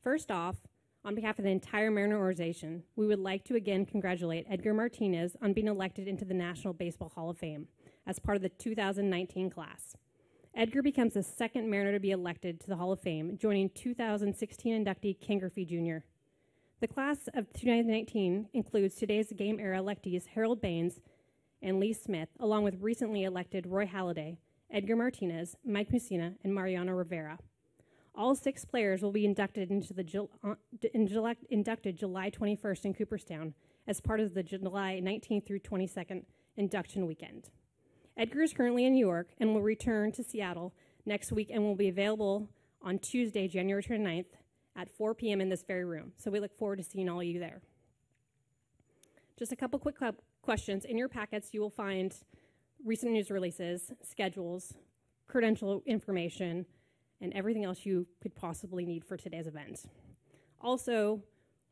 First off, on behalf of the entire Mariner organization, we would like to again congratulate Edgar Martinez on being elected into the National Baseball Hall of Fame as part of the 2019 class. Edgar becomes the second Mariner to be elected to the Hall of Fame, joining 2016 inductee Ken Griffey Jr. The class of 2019 includes today's game era electees Harold Baines and Lee Smith, along with recently elected Roy Halladay, Edgar Martinez, Mike Mussina, and Mariano Rivera. All 6 players will be inducted into the inducted July 21st in Cooperstown as part of the July 19th through 22nd induction weekend. Edgar is currently in New York and will return to Seattle next week and will be available on Tuesday, January 29th at 4 p.m. in this very room. So we look forward to seeing all of you there. Just a couple quick questions. In your packets, you will find recent news releases, schedules, credential information, and everything else you could possibly need for today's event. Also,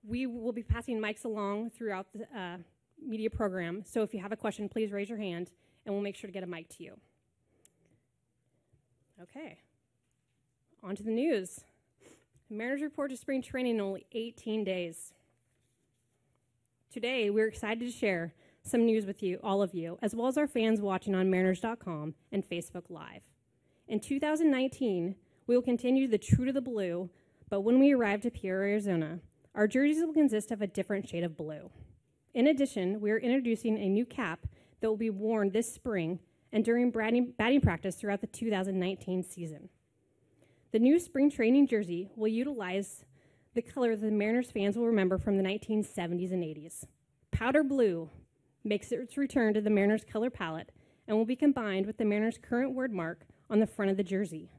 we will be passing mics along throughout the media program, so if you have a question, please raise your hand, and we'll make sure to get a mic to you. Okay, on to the news. The Mariners report to spring training in only 18 days. Today, we're excited to share some news with you, all of you, as well as our fans watching on Mariners.com and Facebook Live. In 2019, we will continue the true to the blue, but when we arrive to Peoria, Arizona, our jerseys will consist of a different shade of blue. In addition, we are introducing a new cap that will be worn this spring and during batting practice throughout the 2019 season. The new spring training jersey will utilize the color that the Mariners fans will remember from the 1970s and 80s. Powder blue makes its return to the Mariners color palette and will be combined with the Mariners' current word mark on the front of the jersey.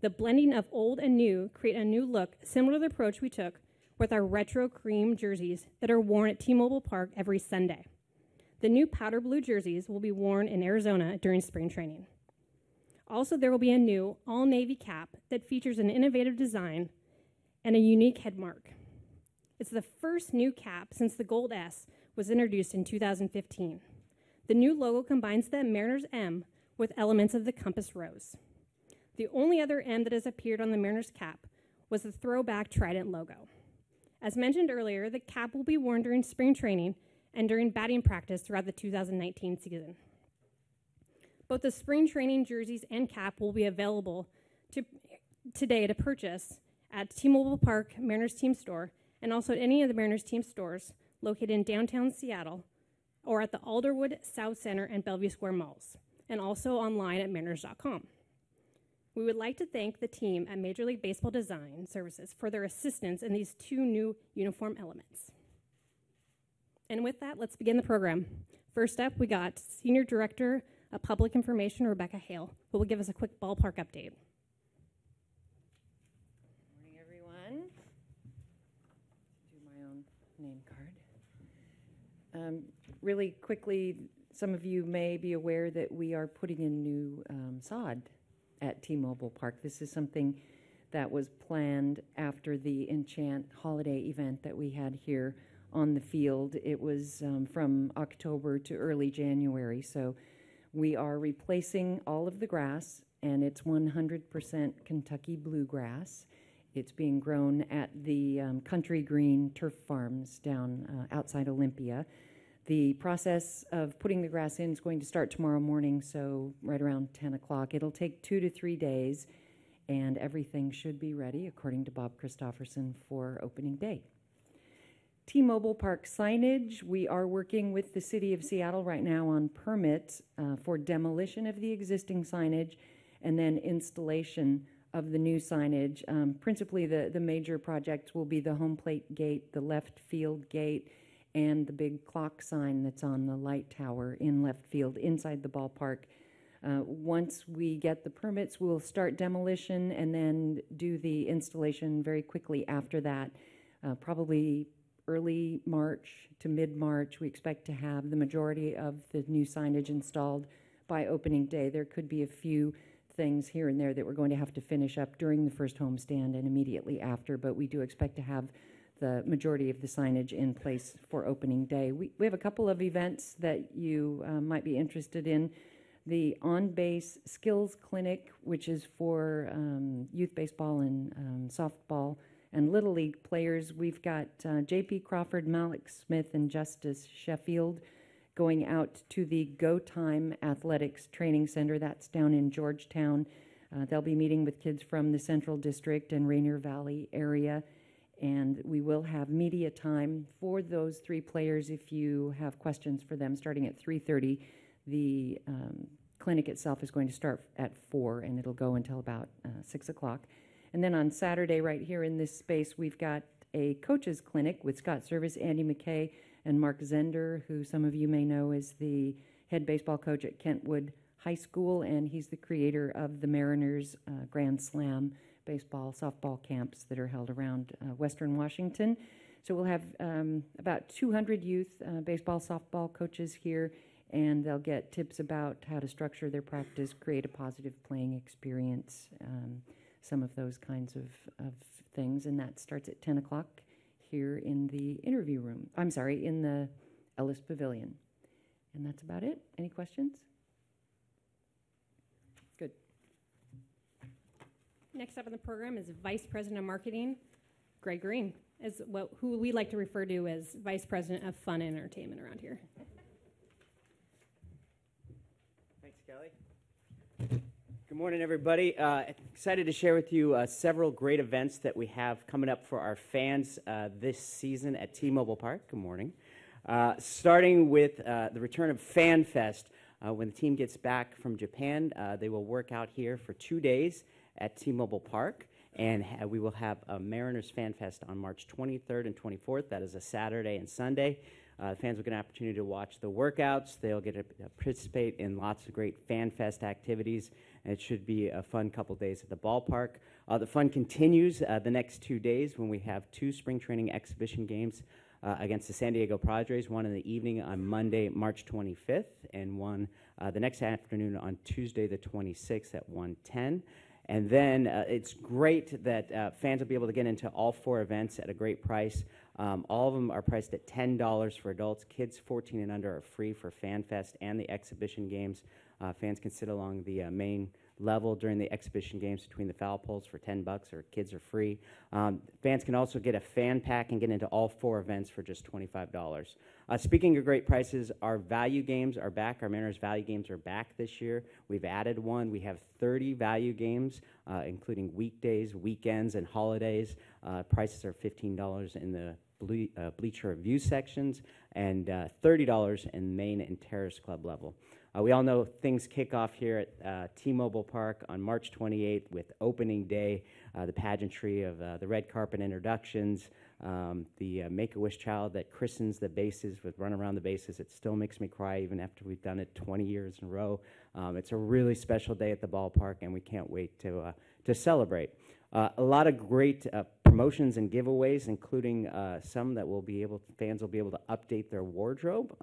The blending of old and new create a new look similar to the approach we took with our retro cream jerseys that are worn at T-Mobile Park every Sunday. The new powder blue jerseys will be worn in Arizona during spring training. Also, there will be a new all-navy cap that features an innovative design and a unique head mark. It's the first new cap since the Gold S was introduced in 2015. The new logo combines the Mariners M with elements of the compass rose. The only other M that has appeared on the Mariners cap was the throwback Trident logo. As mentioned earlier, the cap will be worn during spring training and during batting practice throughout the 2019 season. Both the spring training jerseys and cap will be available today to purchase at T-Mobile Park Mariners Team Store and also at any of the Mariners Team stores located in downtown Seattle or at the Alderwood South Center and Bellevue Square malls, and also online at Mariners.com. We would like to thank the team at Major League Baseball Design Services for their assistance in these 2 new uniform elements. And with that, let's begin the program. First up, we got Senior Director of Public Information, Rebecca Hale, who will give us a quick ballpark update. Good morning, everyone. Do my own name card. Really quickly, some of you may be aware that we are putting in new sod at T-Mobile Park. This is something that was planned after the Enchant holiday event that we had here on the field. It was from October to early January, so we are replacing all of the grass, and it's 100% Kentucky bluegrass. It's being grown at the Country Green Turf Farms down outside Olympia. The process of putting the grass in is going to start tomorrow morning, so right around 10 o'clock. It'll take 2 to 3 days, and everything should be ready, according to Bob Christofferson, for opening day. T-Mobile Park signage, we are working with the City of Seattle right now on permits for demolition of the existing signage and then installation of the new signage. Principally, the major projects will be the home plate gate, the left field gate, and the big clock sign that's on the light tower in left field inside the ballpark. Once we get the permits, we'll start demolition and then do the installation very quickly after that. Probably early March to mid-March, we expect to have the majority of the new signage installed by opening day. There could be a few things here and there that we're going to have to finish up during the first homestand and immediately after, but we do expect to have the majority of the signage in place for opening day. We have a couple of events that you might be interested in. The on-base skills clinic, which is for youth baseball and softball And Little League players, we've got J.P. Crawford, Malik Smith, and Justice Sheffield going out to the Go Time Athletics Training Center. That's down in Georgetown. They'll be meeting with kids from the Central District and Rainier Valley area. And we will have media time for those three players if you have questions for them, starting at 3:30. The clinic itself is going to start at 4, and it'll go until about 6 o'clock. And then on Saturday, right here in this space, we've got a coaches clinic with Scott Service, Andy McKay, and Mark Zender, who some of you may know is the head baseball coach at Kentwood High School, and he's the creator of the Mariners Grand Slam baseball, softball camps that are held around Western Washington. So we'll have about 200 youth baseball, softball coaches here, and they'll get tips about how to structure their practice, create a positive playing experience, some of those kinds of things, and that starts at 10 o'clock here in the interview room. I'm sorry, in the Ellis Pavilion. And that's about it. Any questions? Good. Next up on the program is Vice President of Marketing, Greg Green, who we like to refer to as Vice President of Fun and Entertainment around here. Thanks, Kelly. Good morning, everybody. Excited to share with you several great events that we have coming up for our fans this season at T-Mobile Park. Good morning. Starting with the return of Fan Fest. When the team gets back from Japan, they will work out here for 2 days at T-Mobile Park, and we will have a Mariners Fan Fest on March 23rd and 24th. That is a Saturday and Sunday. Fans will get an opportunity to watch the workouts. They'll get to participate in lots of great Fan Fest activities, and it should be a fun couple days at the ballpark. The fun continues the next 2 days when we have 2 spring training exhibition games against the San Diego Padres, one in the evening on Monday, March 25th, and one the next afternoon on Tuesday, the 26th at 1:10. And then it's great that fans will be able to get into all 4 events at a great price. All of them are priced at $10 for adults. Kids 14 and under are free for Fan Fest and the exhibition games. Fans can sit along the main level during the exhibition games between the foul poles for $10, or kids are free. Fans can also get a fan pack and get into all 4 events for just $25. Speaking of great prices, our value games are back. Our Mariners value games are back this year. We've added one. We have 30 value games, including weekdays, weekends, and holidays. Prices are $15 in the bleacher view sections and $30 in main and terrace club level. We all know things kick off here at T-Mobile Park on March 28th with opening day, the pageantry of the red carpet introductions, the Make-A-Wish child that christens the bases with Run Around the Bases. It still makes me cry even after we've done it 20 years in a row. It's a really special day at the ballpark, and we can't wait to celebrate. A lot of great promotions and giveaways, including some that fans will be able to update their wardrobe,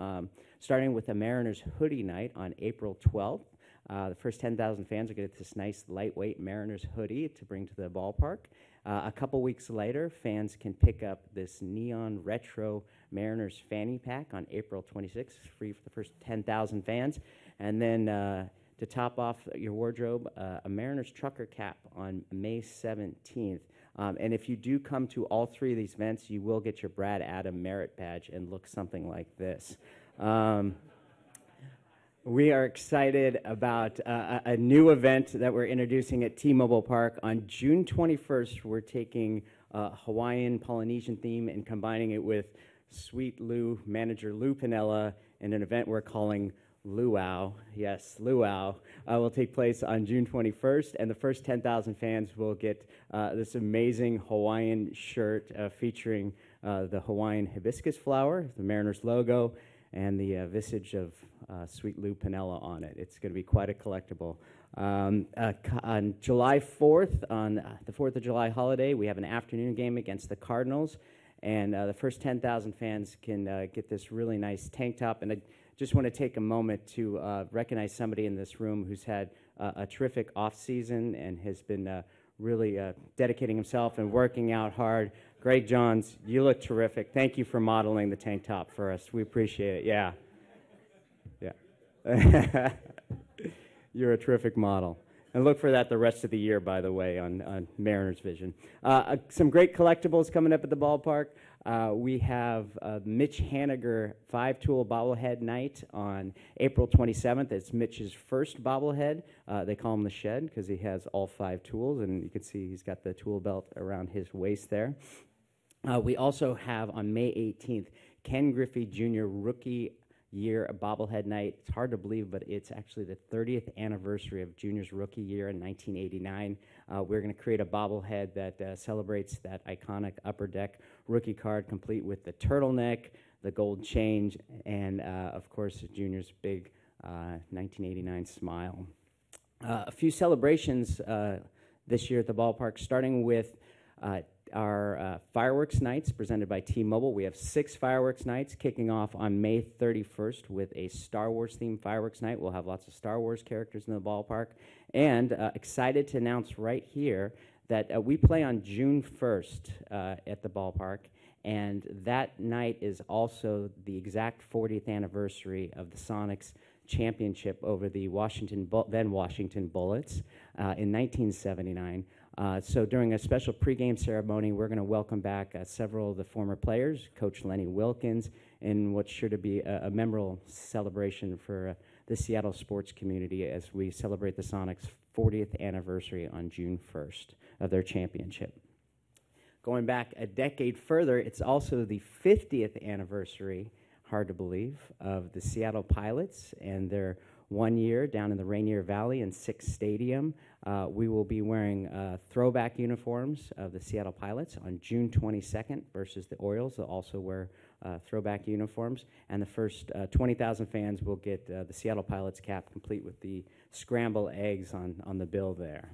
starting with the Mariners Hoodie Night on April 12th. The first 10,000 fans are going to get this nice lightweight Mariners hoodie to bring to the ballpark. A couple weeks later, fans can pick up this neon retro Mariners fanny pack on April 26th, free for the first 10,000 fans. And then to top off your wardrobe, a Mariners trucker cap on May 17th. And if you do come to all 3 of these events, you will get your Brad Adam Merit Badge and look something like this. We are excited about a new event that we're introducing at T-Mobile Park. On June 21st, we're taking a Hawaiian Polynesian theme and combining it with Sweet Lou, manager Lou Pinella, in an event we're calling Luau. Yes, Luau will take place on June 21st, and the first 10,000 fans will get this amazing Hawaiian shirt featuring the Hawaiian hibiscus flower, the Mariners logo, and the visage of Sweet Lou Pinella on it. It's going to be quite a collectible. On July 4th, on the 4th of July holiday, we have an afternoon game against the Cardinals, and the first 10,000 fans can get this really nice tank top. And I just want to take a moment to recognize somebody in this room who's had a terrific off-season and has been really dedicating himself and working out hard. Greg Johns, you look terrific. Thank you for modeling the tank top for us. We appreciate it. Yeah. You're a terrific model. And look for that the rest of the year, by the way, on Mariners Vision. Some great collectibles coming up at the ballpark. We have Mitch Haniger 5-tool bobblehead night on April 27th. It's Mitch's first bobblehead. They call him the Shed because he has all 5 tools, and you can see he's got the tool belt around his waist there. We also have on May 18th, Ken Griffey Jr. Rookie Year Bobblehead Night. It's hard to believe, but it's actually the 30th anniversary of Junior's rookie year in 1989. We're going to create a bobblehead that celebrates that iconic Upper Deck rookie card, complete with the turtleneck, the gold chain, and, of course, Junior's big 1989 smile. A few celebrations this year at the ballpark, starting with our fireworks nights presented by T-Mobile. We have 6 fireworks nights kicking off on May 31st with a Star Wars themed fireworks night. We'll have lots of Star Wars characters in the ballpark. And excited to announce right here that we play on June 1st at the ballpark. And that night is also the exact 40th anniversary of the Sonics championship over the then Washington Bullets in 1979. So during a special pregame ceremony, we're going to welcome back several of the former players, Coach Lenny Wilkins, in what's sure to be a memorable celebration for the Seattle sports community as we celebrate the Sonics' 40th anniversary on June 1st of their championship. Going back a decade further, it's also the 50th anniversary, hard to believe, of the Seattle Pilots and their 1 year down in the Rainier Valley in Six Stadium. We will be wearing throwback uniforms of the Seattle Pilots on June 22nd versus the Orioles. They'll also wear throwback uniforms. And the first 20,000 fans will get the Seattle Pilots cap complete with the scrambled eggs on the bill there.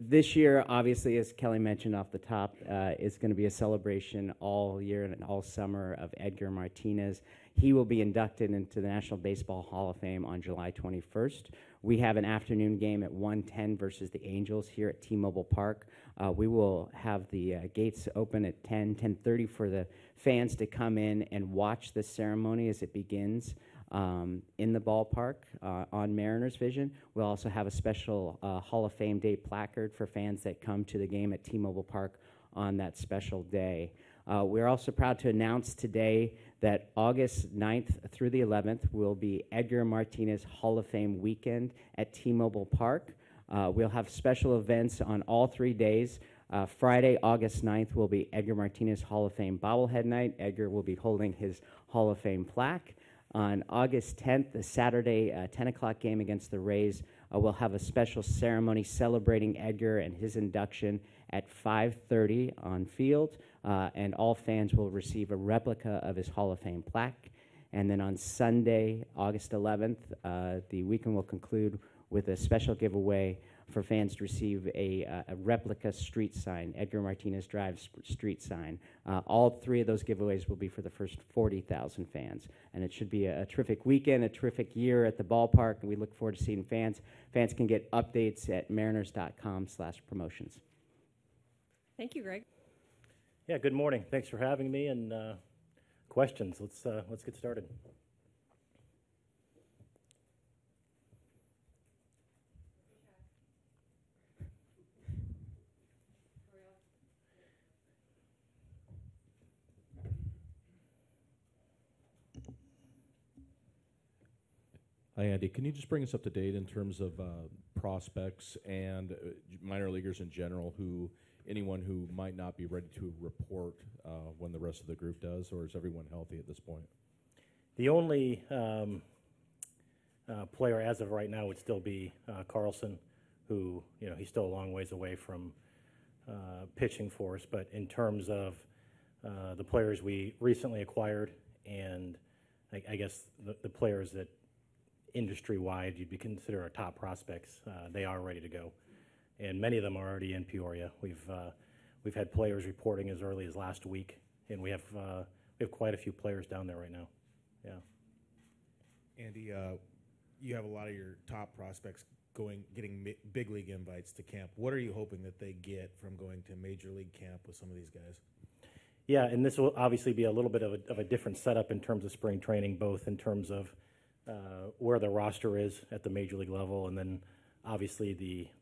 This year, obviously, as Kelly mentioned off the top, is going to be a celebration all year and all summer of Edgar Martinez. He will be inducted into the National Baseball Hall of Fame on July 21st. We have an afternoon game at 1:10 versus the Angels here at T-Mobile Park. We will have the gates open at 10:30 for the fans to come in and watch the ceremony as it begins in the ballpark on Mariners Vision. We'll also have a special Hall of Fame Day placard for fans that come to the game at T-Mobile Park on that special day. We're also proud to announce today that August 9th through the 11th will be Edgar Martinez Hall of Fame weekend at T-Mobile Park. We'll have special events on all 3 days. Friday, August 9th, will be Edgar Martinez Hall of Fame Bobblehead Night. Edgar will be holding his Hall of Fame plaque. On August 10th, the Saturday 10 o'clock game against the Rays, we'll have a special ceremony celebrating Edgar and his induction at 5:30 on field, and all fans will receive a replica of his Hall of Fame plaque. And then on Sunday, August 11th, the weekend will conclude with a special giveaway for fans to receive a replica street sign, Edgar Martinez Drive street sign. All 3 of those giveaways will be for the first 40,000 fans. And it should be a terrific weekend, a terrific year at the ballpark, and we look forward to seeing fans. Fans can get updates at mariners.com/promotions. Thank you, Greg. Yeah, good morning. Thanks for having me, and questions. Let's get started. Hi, Andy. Can you just bring us up to date in terms of prospects and minor leaguers in general, anyone who might not be ready to report when the rest of the group does, or is everyone healthy at this point? The only player as of right now would still be Carlson, who, he's still a long ways away from pitching for us. But in terms of the players we recently acquired and I guess the players that industry-wide you'd be consider our top prospects, they are ready to go. And many of them are already in Peoria. We've had players reporting as early as last week, and we have quite a few players down there right now. Yeah. Andy, you have a lot of your top prospects getting big league invites to camp. What are you hoping that they get from going to major league camp with some of these guys? Yeah, and this will obviously be a little bit of a different setup in terms of spring training, both in terms of where the roster is at the major league level, and then obviously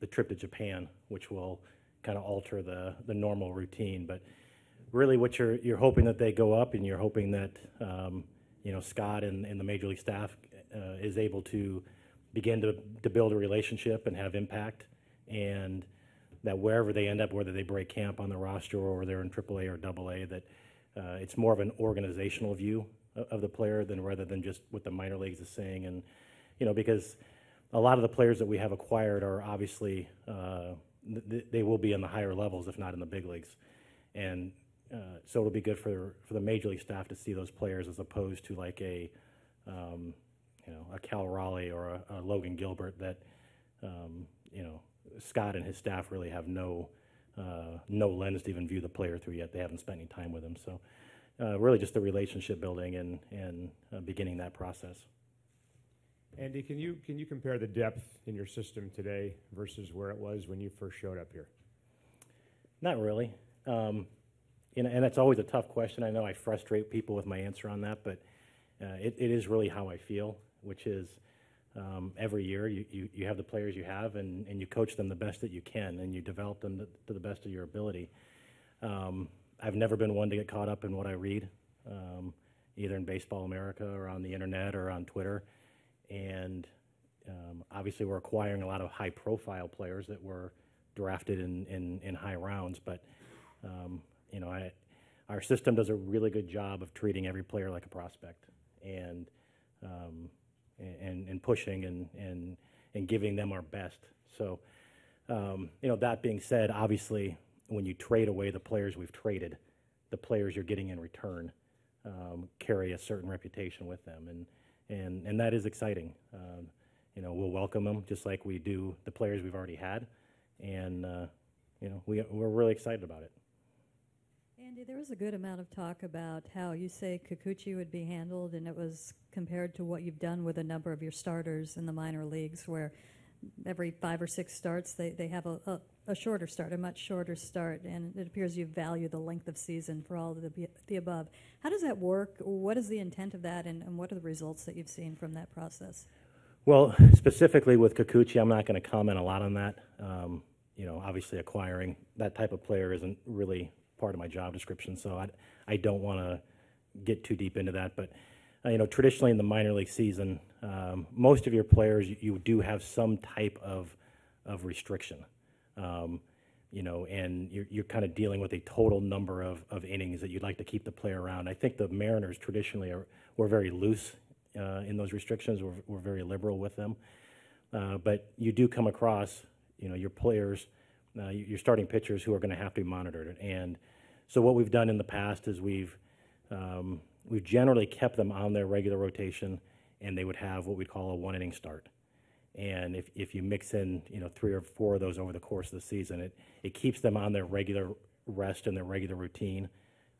the trip to Japan, which will kind of alter the normal routine. But really, what you're hoping that they go up, and you're hoping that Scott and the major league staff is able to begin to build a relationship and have impact, and that wherever they end up, whether they break camp on the roster or they're in AAA or AA, that it's more of an organizational view of the player rather than just what the minor leagues is saying. And because a lot of the players that we have acquired are obviously they will be in the higher levels, if not in the big leagues, and so it'll be good for the major league staff to see those players as opposed to like a Cal Raleigh or a Logan Gilbert that Scott and his staff really have no lens to even view the player through yet. They haven't spent any time with him. So really just the relationship building and beginning that process. Andy, can you compare the depth in your system today versus where it was when you first showed up here? Not really. And that's always a tough question. I know I frustrate people with my answer on that, but it is really how I feel, which is every year you have the players you have, and you coach them the best that you can, and you develop them to the best of your ability. I've never been one to get caught up in what I read, either in Baseball America or on the internet or on Twitter. And obviously we're acquiring a lot of high-profile players that were drafted in high rounds, but our system does a really good job of treating every player like a prospect and pushing and giving them our best. So, that being said, obviously, when you trade away the players we've traded, the players you're getting in return carry a certain reputation with them, and that is exciting. We'll welcome them just like we do the players we've already had, and we're really excited about it. Andy, there was a good amount of talk about how you say Kikuchi would be handled, and it was compared to what you've done with a number of your starters in the minor leagues, where every 5 or 6 starts they have a shorter start, a much shorter start, and it appears you value the length of season for all of the above. How does that work? What is the intent of that, and what are the results that you've seen from that process? Well, specifically with Kikuchi, I'm not going to comment a lot on that. Obviously acquiring that type of player isn't really part of my job description, so I don't want to get too deep into that. But traditionally in the minor league season, most of your players you do have some type of restriction, and you're kind of dealing with a total number of innings that you'd like to keep the player around. I think the Mariners traditionally were very loose in those restrictions. We're very liberal with them, but you do come across your players, your starting pitchers who are going to have to be monitored. And so what we've done in the past is we've generally kept them on their regular rotation, and they would have what we call a 1-inning start. And if you mix in 3 or 4 of those over the course of the season, it keeps them on their regular rest and their regular routine,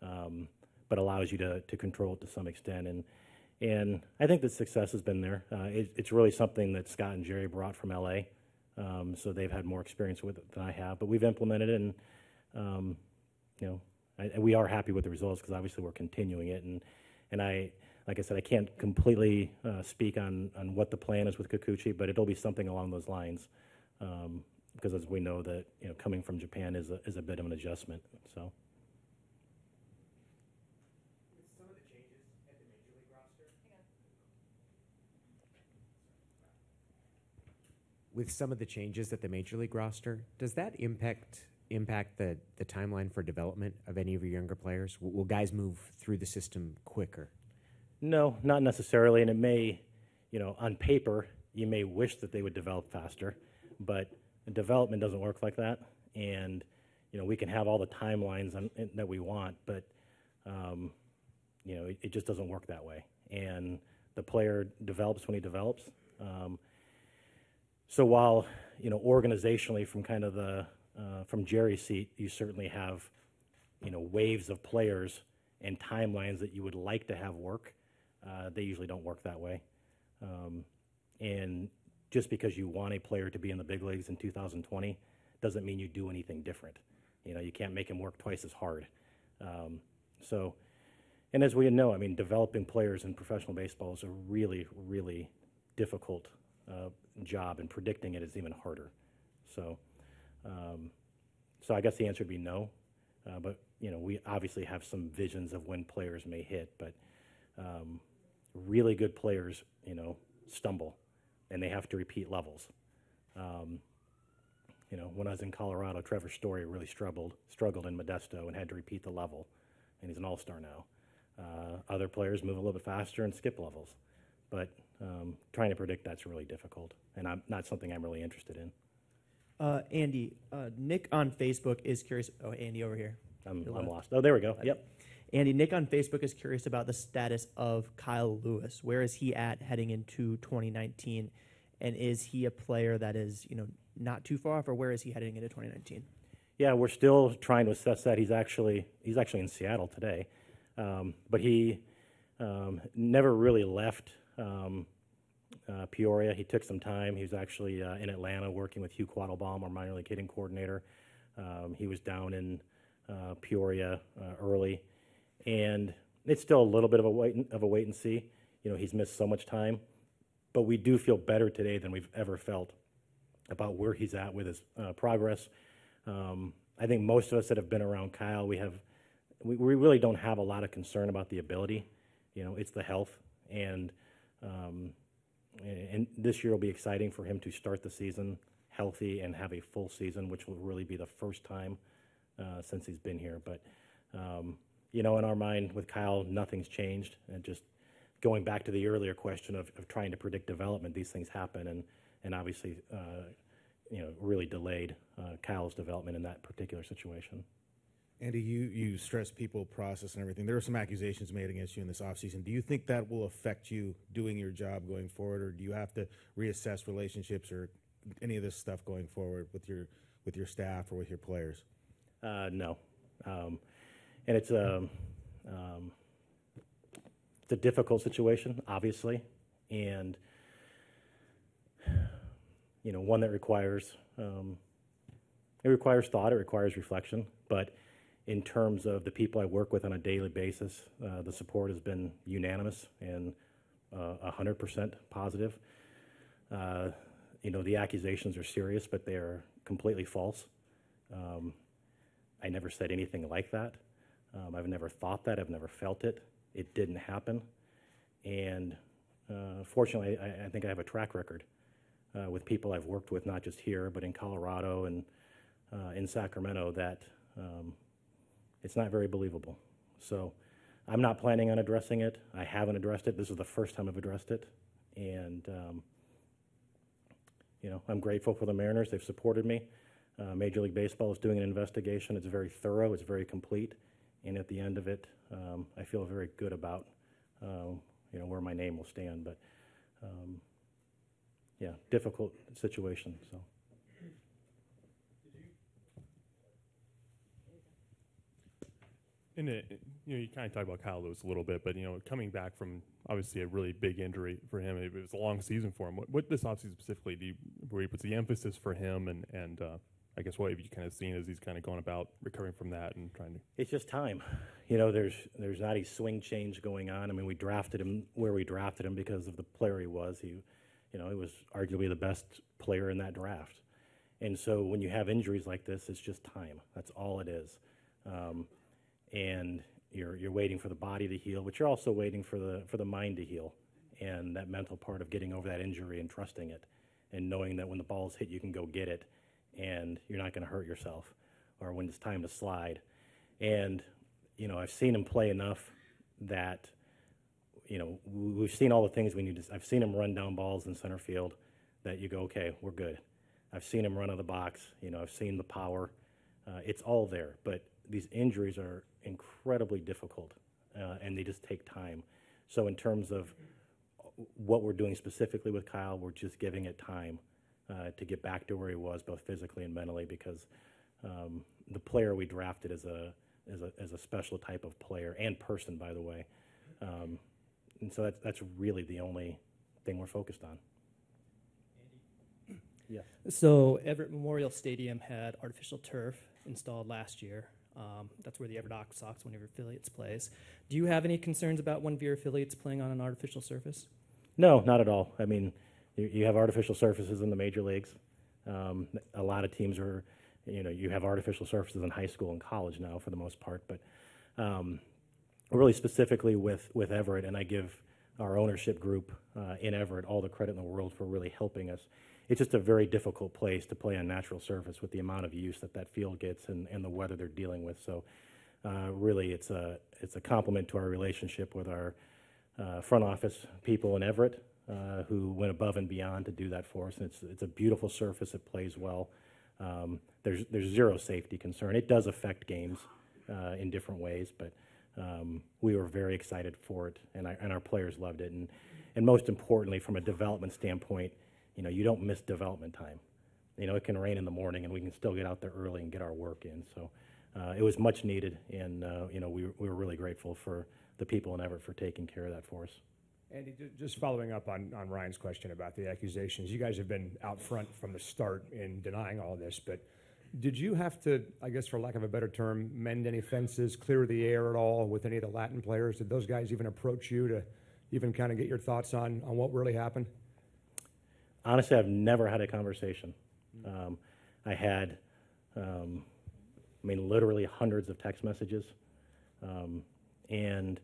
but allows you to control it to some extent. And I think the success has been there. It's really something that Scott and Jerry brought from LA, so they've had more experience with it than I have. But we've implemented it, and we are happy with the results because obviously we're continuing it. And like I said, I can't completely speak on what the plan is with Kikuchi, but it'll be something along those lines, because as we know that coming from Japan is a bit of an adjustment. So. With some of the changes at the major league roster, does that impact the timeline for development of any of your younger players? Will guys move through the system quicker? No, not necessarily, and it may, on paper, you may wish that they would develop faster, but development doesn't work like that, and, we can have all the timelines that we want, but, it just doesn't work that way, and the player develops when he develops. So while, organizationally from kind of from Jerry's seat, you certainly have, waves of players and timelines that you would like to have work. They usually don't work that way. And just because you want a player to be in the big leagues in 2020 doesn't mean you do anything different. You can't make him work twice as hard. And as we know, developing players in professional baseball is a really, really difficult job, and predicting it is even harder. So, so I guess the answer would be no. But we obviously have some visions of when players may hit. But really good players, stumble, and they have to repeat levels. When I was in Colorado, Trevor Story really struggled in Modesto and had to repeat the level, and he's an all-star now. Other players move a little bit faster and skip levels, but trying to predict that's really difficult, and not something I'm really interested in. Andy, Nick on Facebook is curious. Oh, Andy over here. I'm lost. Oh, there we go. Yep. Andy, Nick on Facebook is curious about the status of Kyle Lewis. Where is he at heading into 2019? And is he a player that is, not too far off, or where is he heading into 2019? Yeah, we're still trying to assess that. He's actually in Seattle today, but he never really left Peoria. He took some time. He was actually in Atlanta working with Hugh Quattlebaum, our minor league hitting coordinator. He was down in Peoria early, and it's still a little bit of a wait and see. He's missed so much time, but we do feel better today than we've ever felt about where he's at with his progress. I think most of us that have been around Kyle, we really don't have a lot of concern about the ability. It's the health, and this year will be exciting for him to start the season healthy and have a full season, which will really be the first time since he's been here. But in our mind with Kyle, nothing's changed. And just going back to the earlier question of trying to predict development, these things happen, and obviously really delayed Kyle's development in that particular situation. Andy, you stress people, process, and everything. There were some accusations made against you in this offseason. Do you think that will affect you doing your job going forward, or do you have to reassess relationships or any of this stuff going forward with your staff or with your players? No, and it's a difficult situation, obviously, and one that requires thought, it requires reflection, but in terms of the people I work with on a daily basis, the support has been unanimous and 100% positive. The accusations are serious, but they are completely false. I never said anything like that. I've never thought that. I've never felt it. It didn't happen. And fortunately, I think I have a track record with people I've worked with, not just here, but in Colorado and in Sacramento, that it's not very believable. So I'm not planning on addressing it. I haven't addressed it. This is the first time I've addressed it. And, I'm grateful for the Mariners. They've supported me. Major League Baseball is doing an investigation. It's very thorough. It's very complete. And at the end of it, I feel very good about, where my name will stand. But, difficult situation, so. And you kind of talked about Kyle Lewis a little bit, but coming back from obviously a really big injury for him, it was a long season for him. What this offseason specifically, where he puts the emphasis for him, and I guess what have you kind of seen as he's kind of going about recovering from that and trying to? It's just time. There's not a swing change going on. I mean, we drafted him where we drafted him because of the player he was. He was arguably the best player in that draft. And so when you have injuries like this, it's just time. That's all it is. And you're waiting for the body to heal, but you're also waiting for the mind to heal, and that mental part of getting over that injury and trusting it, and knowing that when the ball's hit, you can go get it, and you're not going to hurt yourself, or when it's time to slide. And I've seen him play enough that we've seen all the things we need to. I've seen him run down balls in center field that you go, okay, we're good. I've seen him run out of the box. I've seen the power. It's all there, but these injuries are incredibly difficult, and they just take time. So in terms of what we're doing specifically with Kyle, we're just giving it time to get back to where he was, both physically and mentally, because the player we drafted is a special type of player and person, by the way. And so that's really the only thing we're focused on. Yeah. So Everett Memorial Stadium had artificial turf installed last year. That's where the Everett Sox, one of your affiliates, plays. Do you have any concerns about one of your affiliates playing on an artificial surface? No, not at all. I mean, you have artificial surfaces in the major leagues. A lot of teams are, you have artificial surfaces in high school and college now for the most part, but really specifically with Everett, and I give our ownership group in Everett all the credit in the world for really helping us. It's just a very difficult place to play on natural surface with the amount of use that field gets and the weather they're dealing with. So really it's a compliment to our relationship with our front office people in Everett who went above and beyond to do that for us. And it's a beautiful surface. It plays well. There's zero safety concern. It does affect games in different ways, but we were very excited for it, and our players loved it. And most importantly, from a development standpoint, you don't miss development time. It can rain in the morning, and we can still get out there early and get our work in. So it was much needed, and we were really grateful for the people in Everett for taking care of that for us. Andy, just following up on Ryan's question about the accusations, you guys have been out front from the start in denying all this, but did you have to, I guess for lack of a better term, mend any fences, clear the air at all with any of the Latin players? Did those guys even approach you to even kind of get your thoughts on what really happened? Honestly, I've never had a conversation. I had, literally hundreds of text messages. And,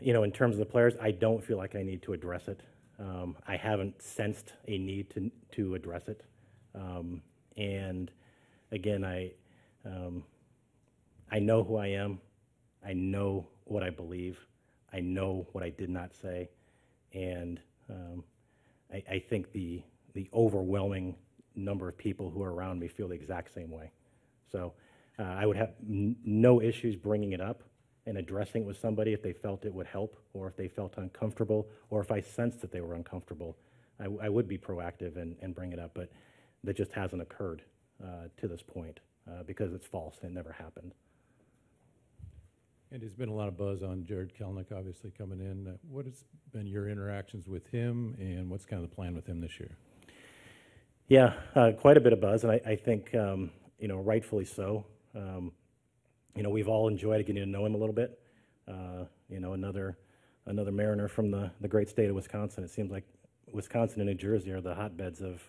in terms of the players, I don't feel like I need to address it. I haven't sensed a need to address it. And again, I know who I am. I know what I believe. I know what I did not say. And I think the overwhelming number of people who are around me feel the exact same way. So I would have no issues bringing it up and addressing it with somebody if they felt it would help, or if they felt uncomfortable, or if I sensed that they were uncomfortable. I would be proactive and bring it up, but that just hasn't occurred to this point because it's false. It never happened. And there's been a lot of buzz on Jared Kelnick, obviously, coming in. What has been your interactions with him, and what's kind of the plan with him this year? Yeah, quite a bit of buzz, and I think, rightfully so. We've all enjoyed getting to know him a little bit. Another Mariner from the great state of Wisconsin. It seems like Wisconsin and New Jersey are the hotbeds of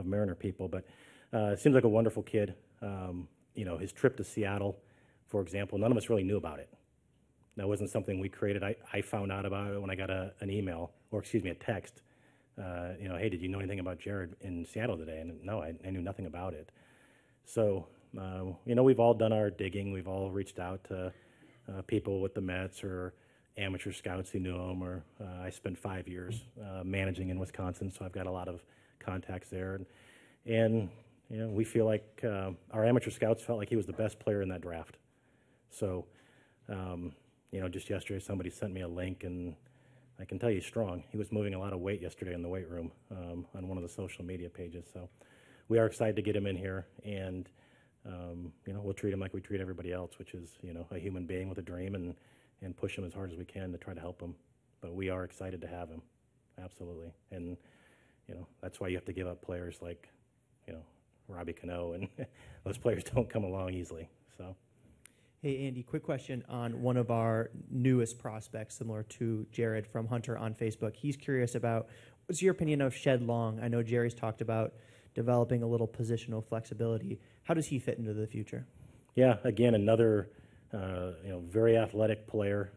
Mariner people, but it seems like a wonderful kid. His trip to Seattle, for example, none of us really knew about it. That wasn't something we created. I found out about it when I got an email, or a text. Hey, did you know anything about Jared in Seattle today? And no, I knew nothing about it. So, we've all done our digging. We've all reached out to people with the Mets or amateur scouts who knew him. Or I spent 5 years managing in Wisconsin, so I've got a lot of contacts there. And we feel like our amateur scouts felt like he was the best player in that draft. So, just yesterday somebody sent me a link, and I can tell you he's strong. He was moving a lot of weight yesterday in the weight room on one of the social media pages. So we are excited to get him in here, and we'll treat him like we treat everybody else, which is a human being with a dream, and push him as hard as we can to try to help him. But we are excited to have him, absolutely. And that's why you have to give up players like Robbie Cano, and those players don't come along easily. So. Hey, Andy, quick question on one of our newest prospects, similar to Jared from Hunter on Facebook. He's curious about, what's your opinion of Shed Long? I know Jerry's talked about developing a little positional flexibility. How does he fit into the future? Yeah, again, another very athletic player.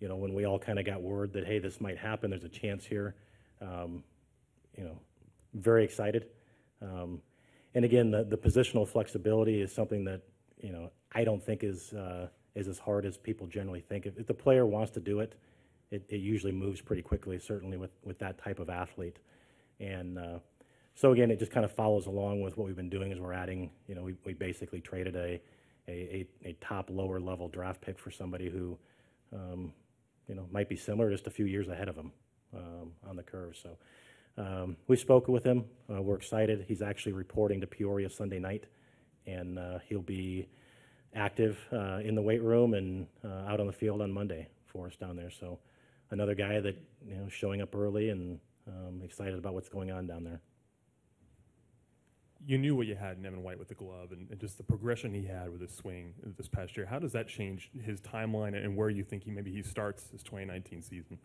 When we all kind of got word that, hey, this might happen, there's a chance here, very excited. And again, the positional flexibility is something that, I don't think is as hard as people generally think. If the player wants to do it, it usually moves pretty quickly, certainly with that type of athlete. And so again, it just kind of follows along with what we've been doing. Is we're adding, we basically traded a top lower level draft pick for somebody who, might be similar, just a few years ahead of him on the curve. So we spoke with him. We're excited. He's actually reporting to Peoria Sunday night, and he'll be active in the weight room and out on the field on Monday for us down there. So another guy that showing up early, and excited about what's going on down there. you knew what you had in Evan White with the glove and just the progression he had with his swing this past year. How does that change his timeline and where you think maybe he starts his 2019 season?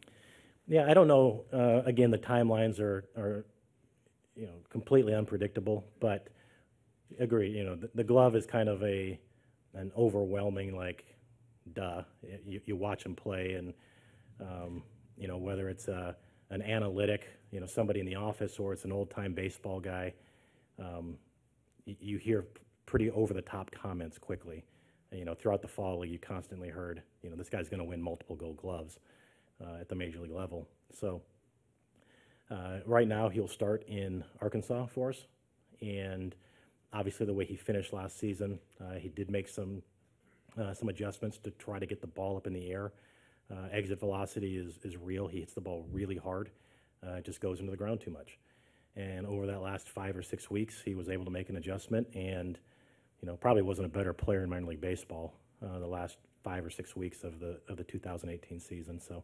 Yeah, I don't know. Again, the timelines are completely unpredictable, but agree. The glove is kind of an overwhelming, like, duh. You watch him play, and whether it's an analytic, somebody in the office, or it's an old-time baseball guy, you hear pretty over-the-top comments quickly. Throughout the fall, you constantly heard, this guy's going to win multiple Gold Gloves at the major league level. So right now, he'll start in Arkansas for us, and obviously the way he finished last season, he did make some adjustments to try to get the ball up in the air. Exit velocity is real. He hits the ball really hard. It just goes into the ground too much. And over that last 5 or 6 weeks, he was able to make an adjustment, and probably wasn't a better player in minor league baseball the last 5 or 6 weeks of the 2018 season. So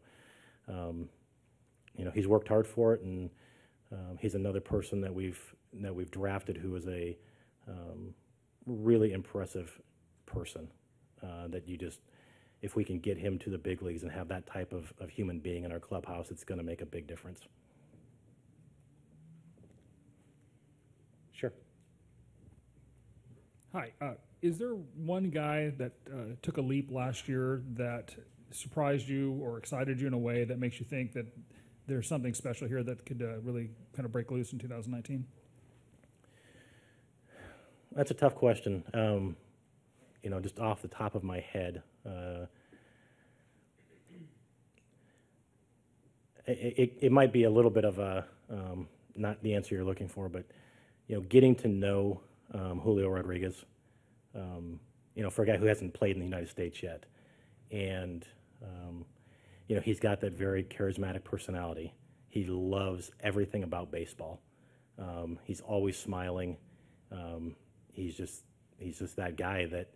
he's worked hard for it, and he's another person that we've drafted who is a really impressive person. That if we can get him to the big leagues and have that type of human being in our clubhouse, it's going to make a big difference. Sure. Hi. Is there one guy that took a leap last year that surprised you or excited you in a way that makes you think that there's something special here that could really kind of break loose in 2019? That's a tough question. Just off the top of my head, it might be a little bit of a, not the answer you're looking for, but, getting to know Julio Rodriguez, for a guy who hasn't played in the United States yet. And, he's got that very charismatic personality. He loves everything about baseball. He's always smiling. He's just that guy that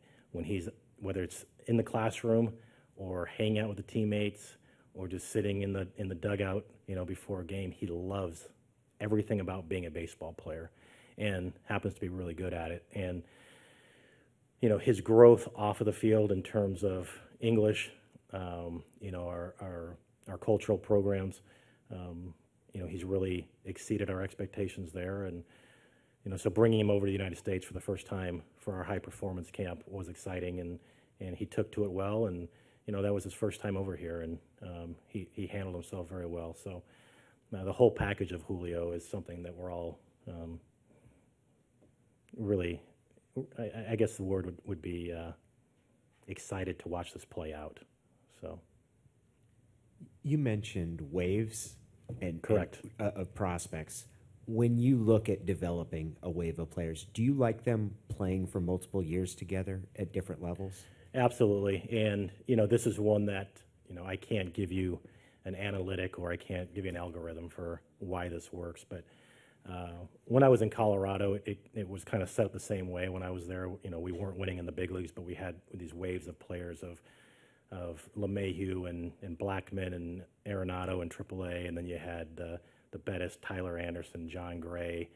whether it's in the classroom or hanging out with the teammates or just sitting in the dugout, before a game, he loves everything about being a baseball player and happens to be really good at it. And, his growth off of the field in terms of English, our cultural programs, he's really exceeded our expectations there. And, so bringing him over to the United States for the first time for our high performance camp was exciting, and he took to it well. And, that was his first time over here, and he handled himself very well. So the whole package of Julio is something that we're all really, I guess the word would be excited to watch this play out. So you mentioned waves and correct of prospects. When you look at developing a wave of players, do you like them playing for multiple years together at different levels? Absolutely. And, this is one that, I can't give you an analytic or I can't give you an algorithm for why this works. But when I was in Colorado, it was kind of set up the same way. When I was there, we weren't winning in the big leagues, but we had these waves of players of LeMahieu and Blackman and Arenado and AAA, and then you had the Bettis, Tyler Anderson, John Gray,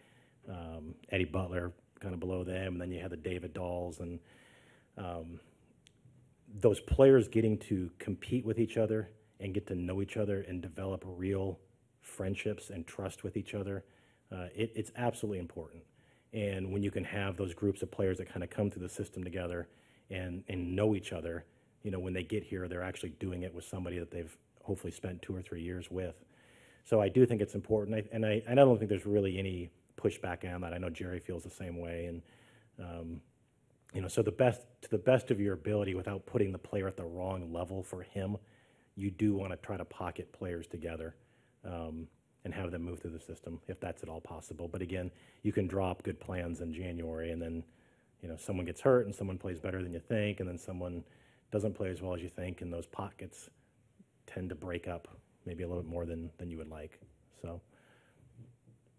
Eddie Butler kind of below them, and then you had the David Dahls, and those players getting to compete with each other and get to know each other and develop real friendships and trust with each other, it's absolutely important. And when you can have those groups of players that kind of come through the system together and know each other, when they get here, they're actually doing it with somebody that they've hopefully spent 2 or 3 years with. So I do think it's important, and I don't think there's really any pushback on that. I know Jerry feels the same way, and so to the best of your ability, without putting the player at the wrong level for him, you do want to try to pocket players together and have them move through the system if that's at all possible. But again, you can draw up good plans in January, and then someone gets hurt and someone plays better than you think, and then someone doesn't play as well as you think, and those pockets tend to break up maybe a little bit more than you would like. So,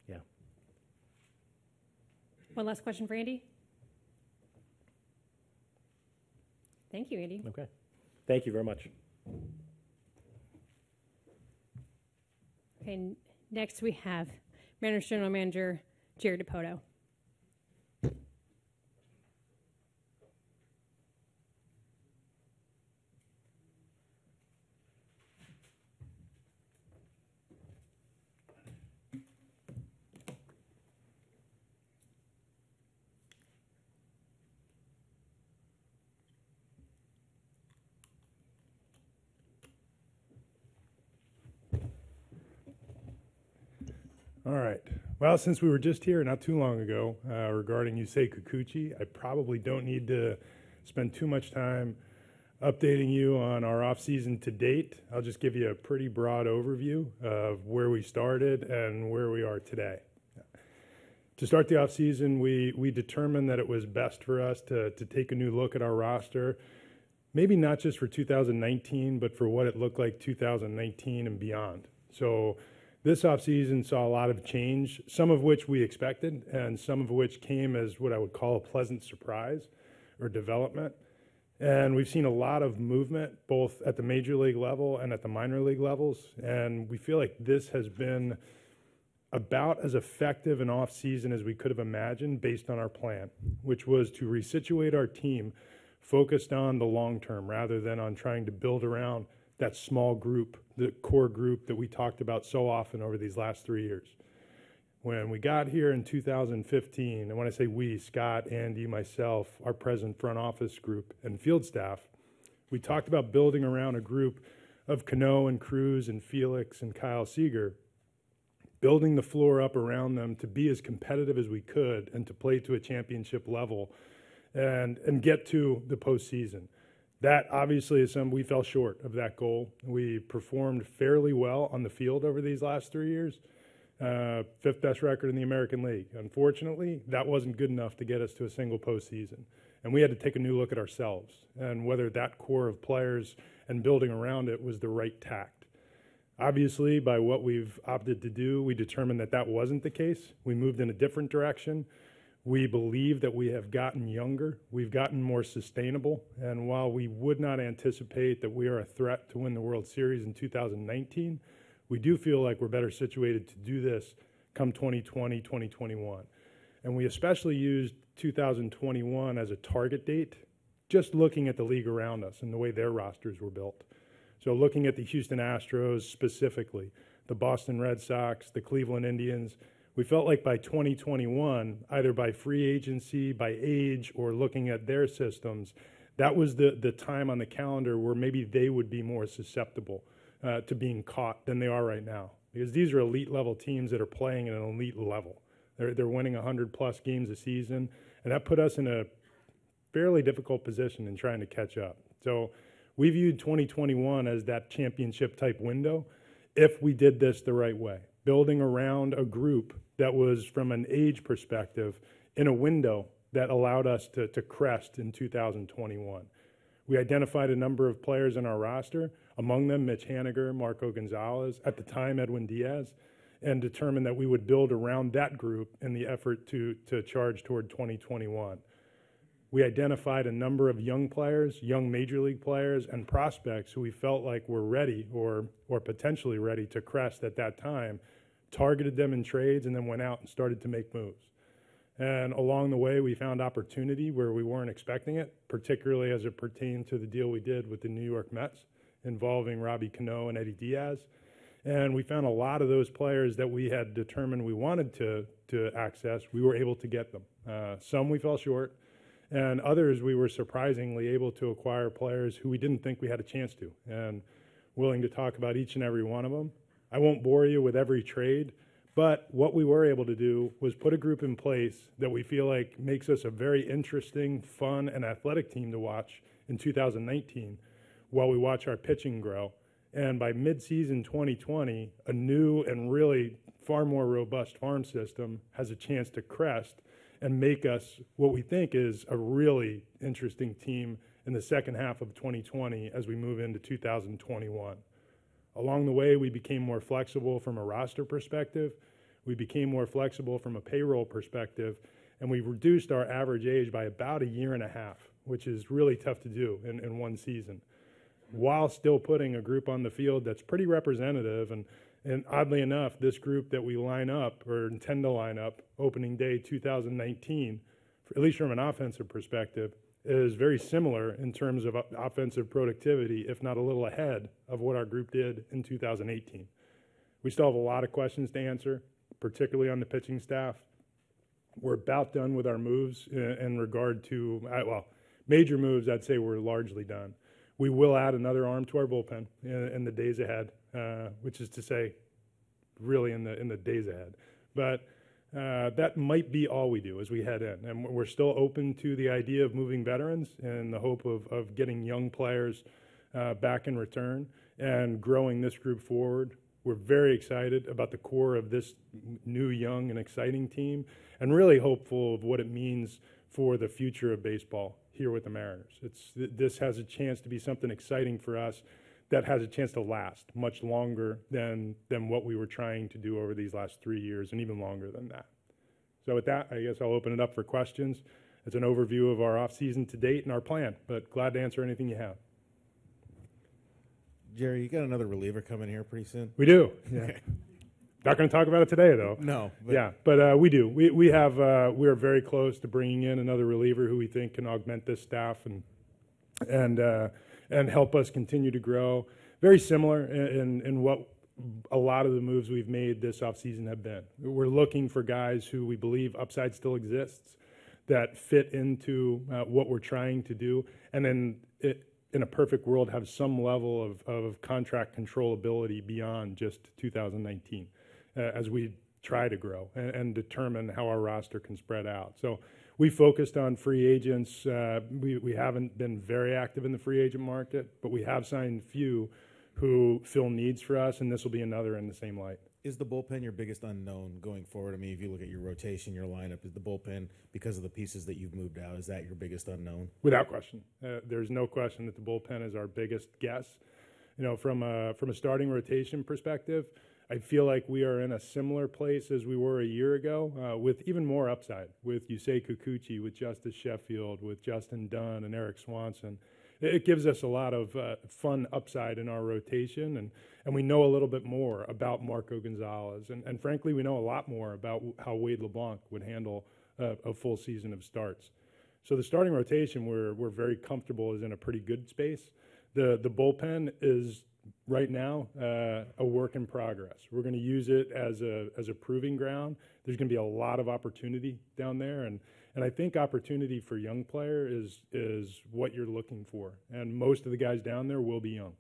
yeah. One last question for Andy. Thank you, Andy. Okay. Thank you very much. Okay, next we have Mariners General Manager Jerry Dipoto. All right. Well, since we were just here not too long ago regarding Yusei Kikuchi, I probably don't need to spend too much time updating you on our offseason to date. I'll just give you a pretty broad overview of where we started and where we are today. To start the offseason, we determined that it was best for us to take a new look at our roster, maybe not just for 2019, but for what it looked like 2019 and beyond. So this offseason saw a lot of change, some of which we expected, and some of which came as what I would call a pleasant surprise or development. And we've seen a lot of movement, both at the major league level and at the minor league levels. And we feel like this has been about as effective an offseason as we could have imagined based on our plan, which was to resituate our team focused on the long term rather than on trying to build around that small group, the core group that we talked about so often over these last 3 years. When we got here in 2015, and when I say we, Scott, Andy, myself, our present front office group, and field staff, we talked about building around a group of Cano and Cruz and Felix and Kyle Seager, building the floor up around them to be as competitive as we could and to play to a championship level and get to the postseason. That obviously is something we fell short of that goal. We performed fairly well on the field over these last 3 years. Fifth best record in the American League. Unfortunately, that wasn't good enough to get us to a single postseason. And we had to take a new look at ourselves and whether that core of players and building around it was the right tact. Obviously, by what we've opted to do, we determined that that wasn't the case. We moved in a different direction. We believe that we have gotten younger, we've gotten more sustainable, and while we would not anticipate that we are a threat to win the World Series in 2019, we do feel like we're better situated to do this come 2020, 2021. And we especially used 2021 as a target date, just looking at the league around us and the way their rosters were built. So looking at the Houston Astros specifically, the Boston Red Sox, the Cleveland Indians, we felt like by 2021, either by free agency, by age, or looking at their systems, that was the time on the calendar where maybe they would be more susceptible to being caught than they are right now. Because these are elite level teams that are playing at an elite level. They're winning 100-plus games a season, and that put us in a fairly difficult position in trying to catch up. So we viewed 2021 as that championship-type window if we did this the right way, building around a group that was, from an age perspective, in a window that allowed us to crest in 2021. We identified a number of players in our roster, among them Mitch Haniger, Marco Gonzalez, at the time Edwin Diaz, and determined that we would build around that group in the effort to charge toward 2021. We identified a number of young players, young major league players, and prospects who we felt like were ready or potentially ready to crest at that time, targeted them in trades, and then went out and started to make moves. And along the way, we found opportunity where we weren't expecting it, particularly as it pertained to the deal we did with the New York Mets involving Robbie Cano and Eddie Diaz. And we found a lot of those players that we had determined we wanted to access, we were able to get them. Some we fell short, and others we were surprisingly able to acquire players who we didn't think we had a chance to, and willing to talk about each and every one of them. I won't bore you with every trade, but what we were able to do was put a group in place that we feel like makes us a very interesting, fun, and athletic team to watch in 2019 while we watch our pitching grow. And by mid-season 2020, a new and really far more robust farm system has a chance to crest and make us what we think is a really interesting team in the second half of 2020 as we move into 2021. Along the way, we became more flexible from a roster perspective, we became more flexible from a payroll perspective, and we reduced our average age by about 1.5 years, which is really tough to do in one season, while still putting a group on the field that's pretty representative. And oddly enough, this group that we line up or intend to line up opening day 2019, at least from an offensive perspective, is very similar in terms of offensive productivity, if not a little ahead of what our group did in 2018. We still have a lot of questions to answer, particularly on the pitching staff. We're about done with our moves in regard to, major moves. I'd say we're largely done. We will add another arm to our bullpen in the days ahead, which is to say, really in the days ahead. But that might be all we do as we head in. And we're still open to the idea of moving veterans in the hope of getting young players back in return and growing this group forward. We're very excited about the core of this new, young, and exciting team, and really hopeful of what it means for the future of baseball here with the Mariners. This has a chance to be something exciting for us that has a chance to last much longer than what we were trying to do over these last 3 years, and even longer than that. So with that, I guess I'll open it up for questions. It's an overview of our offseason to date and our plan, but glad to answer anything you have. Jerry, you got another reliever coming here pretty soon? We do. Yeah. Not going to talk about it today, though. No. But we do. We are very close to bringing in another reliever who we think can augment this staff and help us continue to grow. Very similar in what a lot of the moves we've made this offseason have been. We're looking for guys who we believe upside still exists, that fit into what we're trying to do, and then in a perfect world have some level of contract controllability beyond just 2019 as we try to grow and determine how our roster can spread out. So we focused on free agents. We haven't been very active in the free agent market, but we have signed a few who fill needs for us, and this will be another in the same light. Is the bullpen your biggest unknown going forward? I mean, if you look at your rotation, your lineup, is the bullpen, because of the pieces that you've moved out, is that your biggest unknown? Without question. There's no question that the bullpen is our biggest guess. You know, from a starting rotation perspective, I feel like we are in a similar place as we were a year ago, with even more upside, with Yusei Kikuchi, with Justice Sheffield, with Justin Dunn and Eric Swanson. It gives us a lot of fun upside in our rotation, and we know a little bit more about Marco Gonzalez. And frankly, we know a lot more about how Wade LeBlanc would handle a full season of starts. So the starting rotation, we're very comfortable is in a pretty good space. The bullpen is right now a work in progress. We're going to use it as a proving ground. There's going to be a lot of opportunity down there, and I think opportunity for young player is what you're looking for, and most of the guys down there will be young.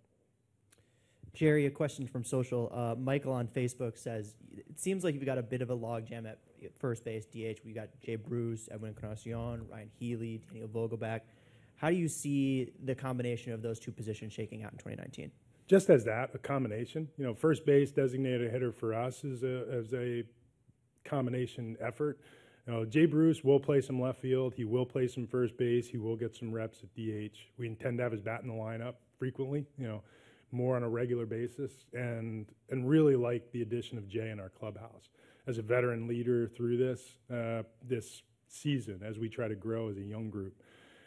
Jerry, a question from social. Michael on Facebook says, it seems like you've got a bit of a logjam at first base, DH. We got Jay Bruce, Edwin Encarnacion, Ryan Healy, Daniel Vogelback. How do you see the combination of those two positions shaking out in 2019? Just as that, a combination. You know, first base designated hitter for us is a combination effort. You know, Jay Bruce will play some left field. He will play some first base. He will get some reps at DH. We intend to have his bat in the lineup frequently, you know, more on a regular basis, and really like the addition of Jay in our clubhouse as a veteran leader through this season as we try to grow as a young group.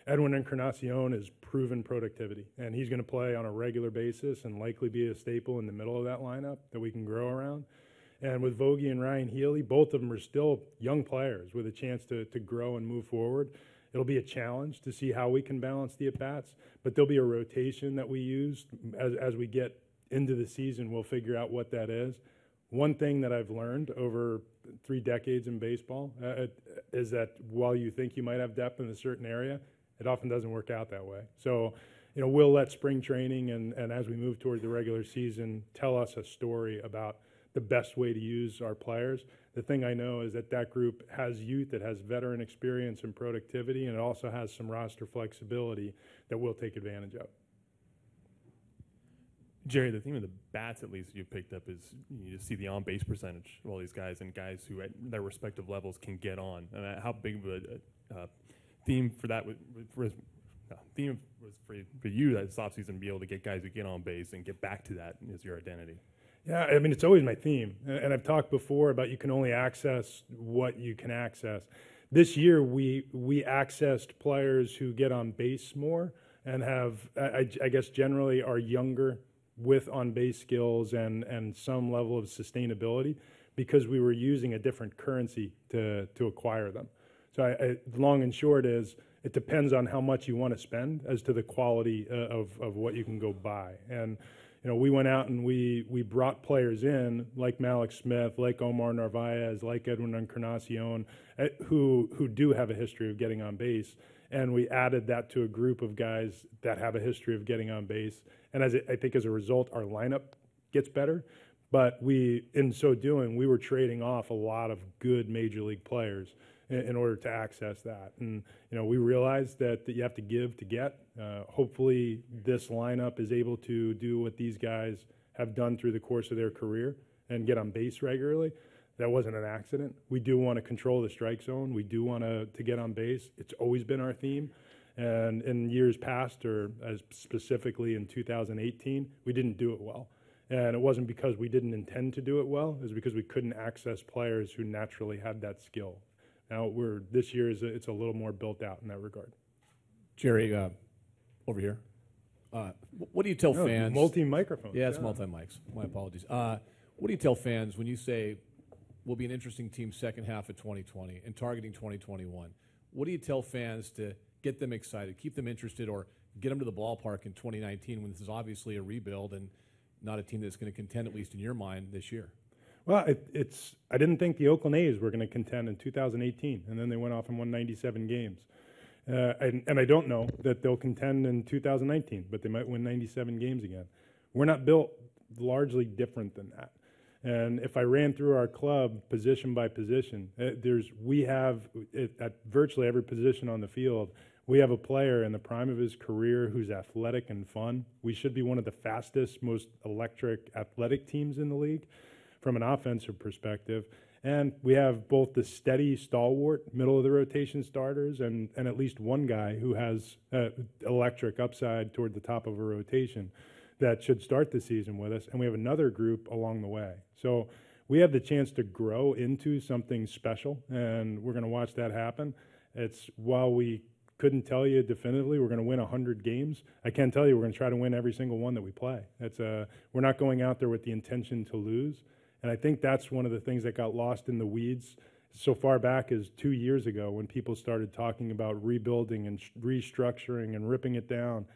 Edwin Encarnacion is proven productivity, and he's going to play on a regular basis and likely be a staple in the middle of that lineup that we can grow around. And with Vogie and Ryan Healy, both of them are still young players with a chance to grow and move forward. It'll be a challenge to see how we can balance the at-bats, but there'll be a rotation that we use as we get into the season. We'll figure out what that is. One thing that I've learned over 3 decades in baseball is that while you think you might have depth in a certain area, it often doesn't work out that way. So, you know, we'll let spring training and as we move toward the regular season tell us a story about the best way to use our players. The thing I know is that group has youth, it has veteran experience and productivity, and it also has some roster flexibility that we'll take advantage of. Jerry, the theme of the bats, at least you've picked up, is you just see the on-base percentage of all these guys and guys who at their respective levels can get on. And how big of a theme for that was for you this offseason to be able to get guys who get on base and get back to that as your identity? Yeah, I mean, it's always my theme. And I've talked before about you can only access what you can access. This year, we accessed players who get on base more and have, I guess, generally are younger with on-base skills and some level of sustainability because we were using a different currency to acquire them. So long and short is it depends on how much you want to spend as to the quality of what you can go buy. And you know, we went out and we brought players in like Malik Smith, like Omar Narvaez, like Edwin Encarnacion, who do have a history of getting on base, and we added that to a group of guys that have a history of getting on base. And I think as a result, our lineup gets better. But in so doing, we were trading off a lot of good major league players in order to access that. And, we realized that you have to give to get. Hopefully this lineup is able to do what these guys have done through the course of their career and get on base regularly. That wasn't an accident. We do want to control the strike zone. We do want to get on base. It's always been our theme. And in years past, or as specifically in 2018, we didn't do it well. And it wasn't because we didn't intend to do it well. It was because we couldn't access players who naturally had that skill. Now, this year it's a little more built out in that regard. Jerry, over here. What do you tell fans? Multi-microphones. Yeah, it's multi-mics. My apologies. What do you tell fans when you say we'll be an interesting team second half of 2020 and targeting 2021? What do you tell fans to get them excited, keep them interested, or get them to the ballpark in 2019 when this is obviously a rebuild and not a team that's going to contend, at least in your mind, this year? Well, I didn't think the Oakland A's were going to contend in 2018, and then they went off and won 97 games. And I don't know that they'll contend in 2019, but they might win 97 games again. We're not built largely different than that. And if I ran through our club position by position, we have at virtually every position on the field, we have a player in the prime of his career who's athletic and fun. We should be one of the fastest, most electric athletic teams in the league from an offensive perspective. And we have both the steady, stalwart, middle of the rotation starters and at least one guy who has electric upside toward the top of a rotation that should start the season with us. And we have another group along the way. So we have the chance to grow into something special, and we're going to watch that happen. While we couldn't tell you definitively we're going to win 100 games, I can tell you we're going to try to win every single one that we play. We're not going out there with the intention to lose. And I think that's one of the things that got lost in the weeds so far back as 2 years ago when people started talking about rebuilding and restructuring and ripping it down.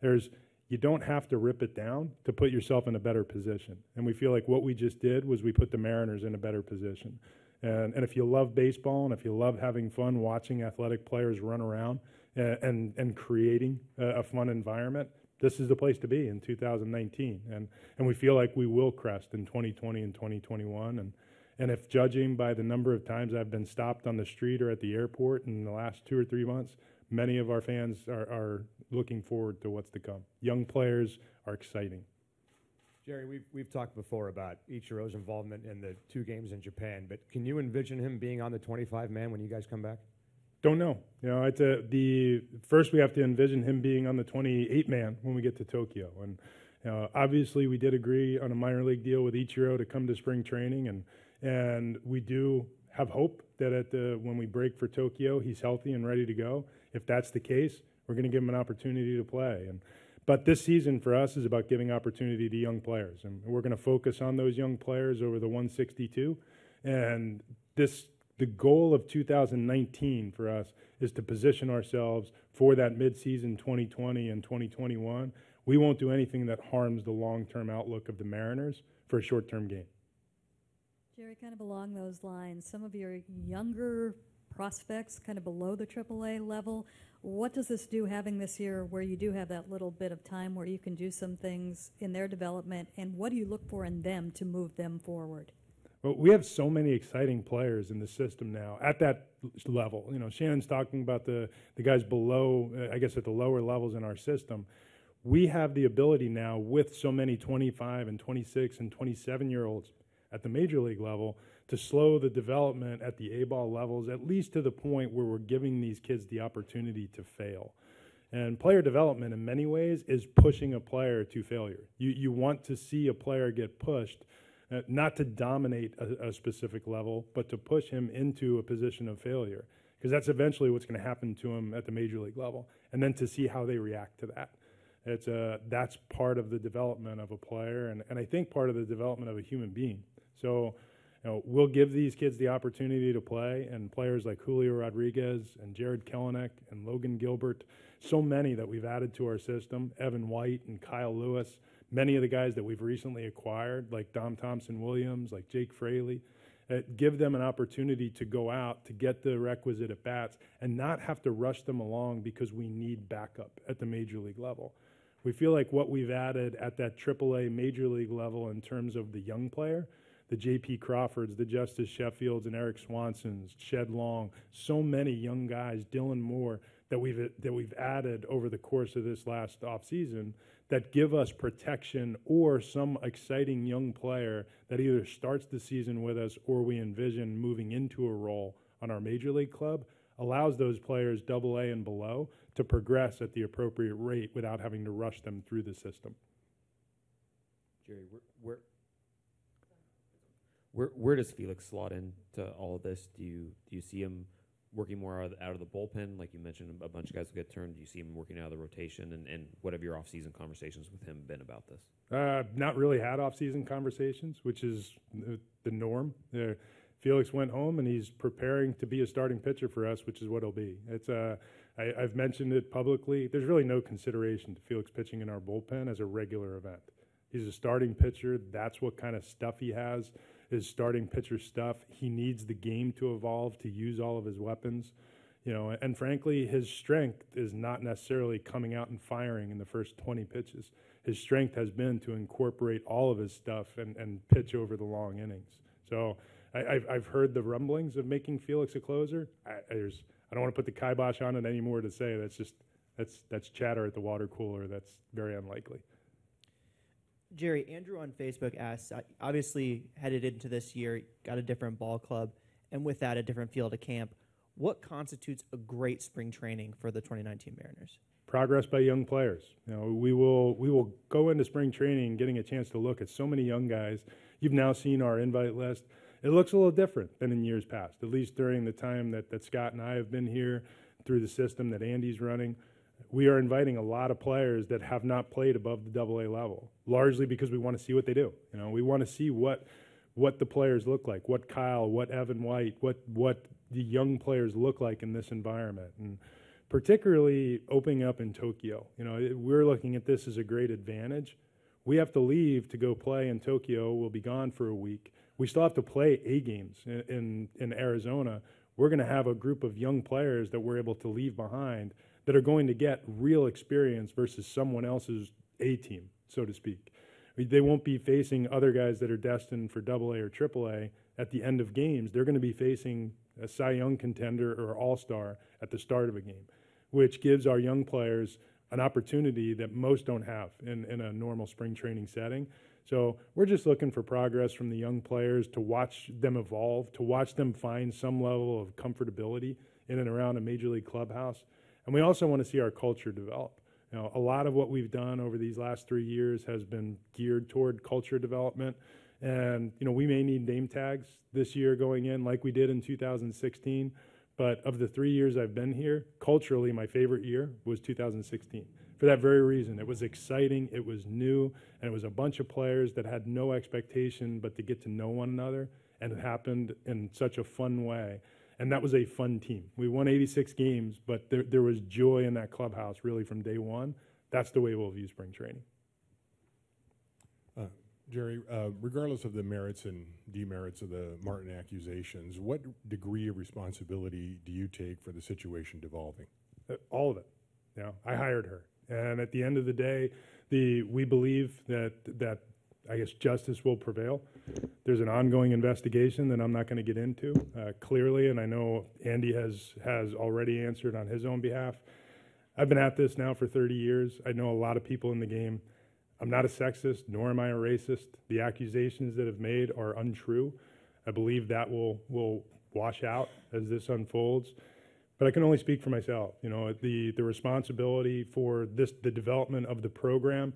You don't have to rip it down to put yourself in a better position. And we feel like what we just did was we put the Mariners in a better position. And if you love baseball and if you love having fun watching athletic players run around and creating a fun environment, this is the place to be in 2019. And we feel like we will crest in 2020 and 2021. And if judging by the number of times I've been stopped on the street or at the airport in the last 2 or 3 months, many of our fans are looking forward to what's to come. Young players are exciting. Jerry, we've talked before about Ichiro's involvement in the 2 games in Japan, but can you envision him being on the 25-man when you guys come back? Don't know. First we have to envision him being on the 28-man when we get to Tokyo. And obviously we did agree on a minor league deal with Ichiro to come to spring training, and we do have hope that when we break for Tokyo, he's healthy and ready to go. If that's the case, we're going to give him an opportunity to play. But this season for us is about giving opportunity to young players, and we're going to focus on those young players over the 162. And the goal of 2019 for us is to position ourselves for that midseason 2020 and 2021. We won't do anything that harms the long-term outlook of the Mariners for a short-term gain. Jerry, kind of along those lines, some of your younger prospects kind of below the AAA level, what does this do having this year where you do have that little bit of time where you can do some things in their development, and what do you look for in them to move them forward? Well, we have so many exciting players in the system now at that level. Shannon's talking about the guys below, I guess at the lower levels in our system. We have the ability now with so many 25 and 26 and 27-year-olds at the major league level to slow the development at the A-ball levels, at least to the point where we're giving these kids the opportunity to fail. And player development in many ways is pushing a player to failure. You want to see a player get pushed, not to dominate a specific level, but to push him into a position of failure, because that's eventually what's going to happen to him at the major league level, and then to see how they react to that. That's part of the development of a player, and I think part of the development of a human being. So we'll give these kids the opportunity to play, and players like Julio Rodriguez and Jared Kelling and Logan Gilbert, so many that we've added to our system, Evan White and Kyle Lewis, many of the guys that we've recently acquired, like Dom Thompson-Williams, like Jake Fraley, give them an opportunity to go out to get the requisite at-bats and not have to rush them along because we need backup at the major league level. We feel like what we've added at that AAA major league level in terms of the young player, the J.P. Crawfords, the Justice Sheffields, and Eric Swansons, Shed Long, so many young guys, Dylan Moore, that we've added over the course of this last offseason that give us protection or some exciting young player that either starts the season with us or we envision moving into a role on our major league club, allows those players AA and below to progress at the appropriate rate without having to rush them through the system. Jerry, where does Felix slot into all of this? Do you see him working more out of the bullpen? Like you mentioned, a bunch of guys will get turned. Do you see him working out of the rotation? And what have your off-season conversations with him been about this? Not really had off-season conversations, which is the norm. Felix went home, and he's preparing to be a starting pitcher for us, which is what he'll be. I've mentioned it publicly. There's really no consideration to Felix pitching in our bullpen as a regular event. He's a starting pitcher. That's what kind of stuff he has, is starting pitcher stuff. He needs the game to evolve to use all of his weapons. And frankly, his strength is not necessarily coming out and firing in the first 20 pitches. His strength has been to incorporate all of his stuff and pitch over the long innings. So I've heard the rumblings of making Felix a closer. I don't want to put the kibosh on it anymore to say that's chatter at the water cooler. That's very unlikely. Jerry, Andrew on Facebook asks, obviously headed into this year, got a different ball club, and with that, a different field of camp. What constitutes a great spring training for the 2019 Mariners? Progress by young players. We will go into spring training getting a chance to look at so many young guys. You've now seen our invite list. It looks a little different than in years past, at least during the time that Scott and I have been here, through the system that Andy's running. We are inviting a lot of players that have not played above the AA level, largely because we want to see what they do. We want to see what the players look like, what Kyle, what Evan White, what the young players look like in this environment, and particularly opening up in Tokyo. We're looking at this as a great advantage. We have to leave to go play in Tokyo. We'll be gone for a week. We still have to play A games in Arizona. We're going to have a group of young players that we're able to leave behind that are going to get real experience versus someone else's A team, so to speak. They won't be facing other guys that are destined for AA or AAA at the end of games. They're going to be facing a Cy Young contender or All-Star at the start of a game, which gives our young players an opportunity that most don't have in a normal spring training setting. So we're just looking for progress from the young players, to watch them evolve, to watch them find some level of comfortability in and around a major league clubhouse. And we also want to see our culture develop. A lot of what we've done over these last 3 years has been geared toward culture development. And, we may need name tags this year going in like we did in 2016. But of the 3 years I've been here, culturally, my favorite year was 2016. For that very reason. It was exciting, it was new, and it was a bunch of players that had no expectation but to get to know one another. And it happened in such a fun way. And that was a fun team. We won 86 games, but there was joy in that clubhouse really from day one. That's the way we'll view spring training. Jerry, regardless of the merits and demerits of the Martin accusations, what degree of responsibility do you take for the situation devolving? All of it. I hired her. And at the end of the day, we believe that I guess justice will prevail. There's an ongoing investigation that I'm not going to get into clearly, and I know Andy has already answered on his own behalf. I've been at this now for 30 years. I know a lot of people in the game. I'm not a sexist, nor am I a racist. The accusations that have made are untrue. I believe that will wash out as this unfolds. But I can only speak for myself. The responsibility for the development of the program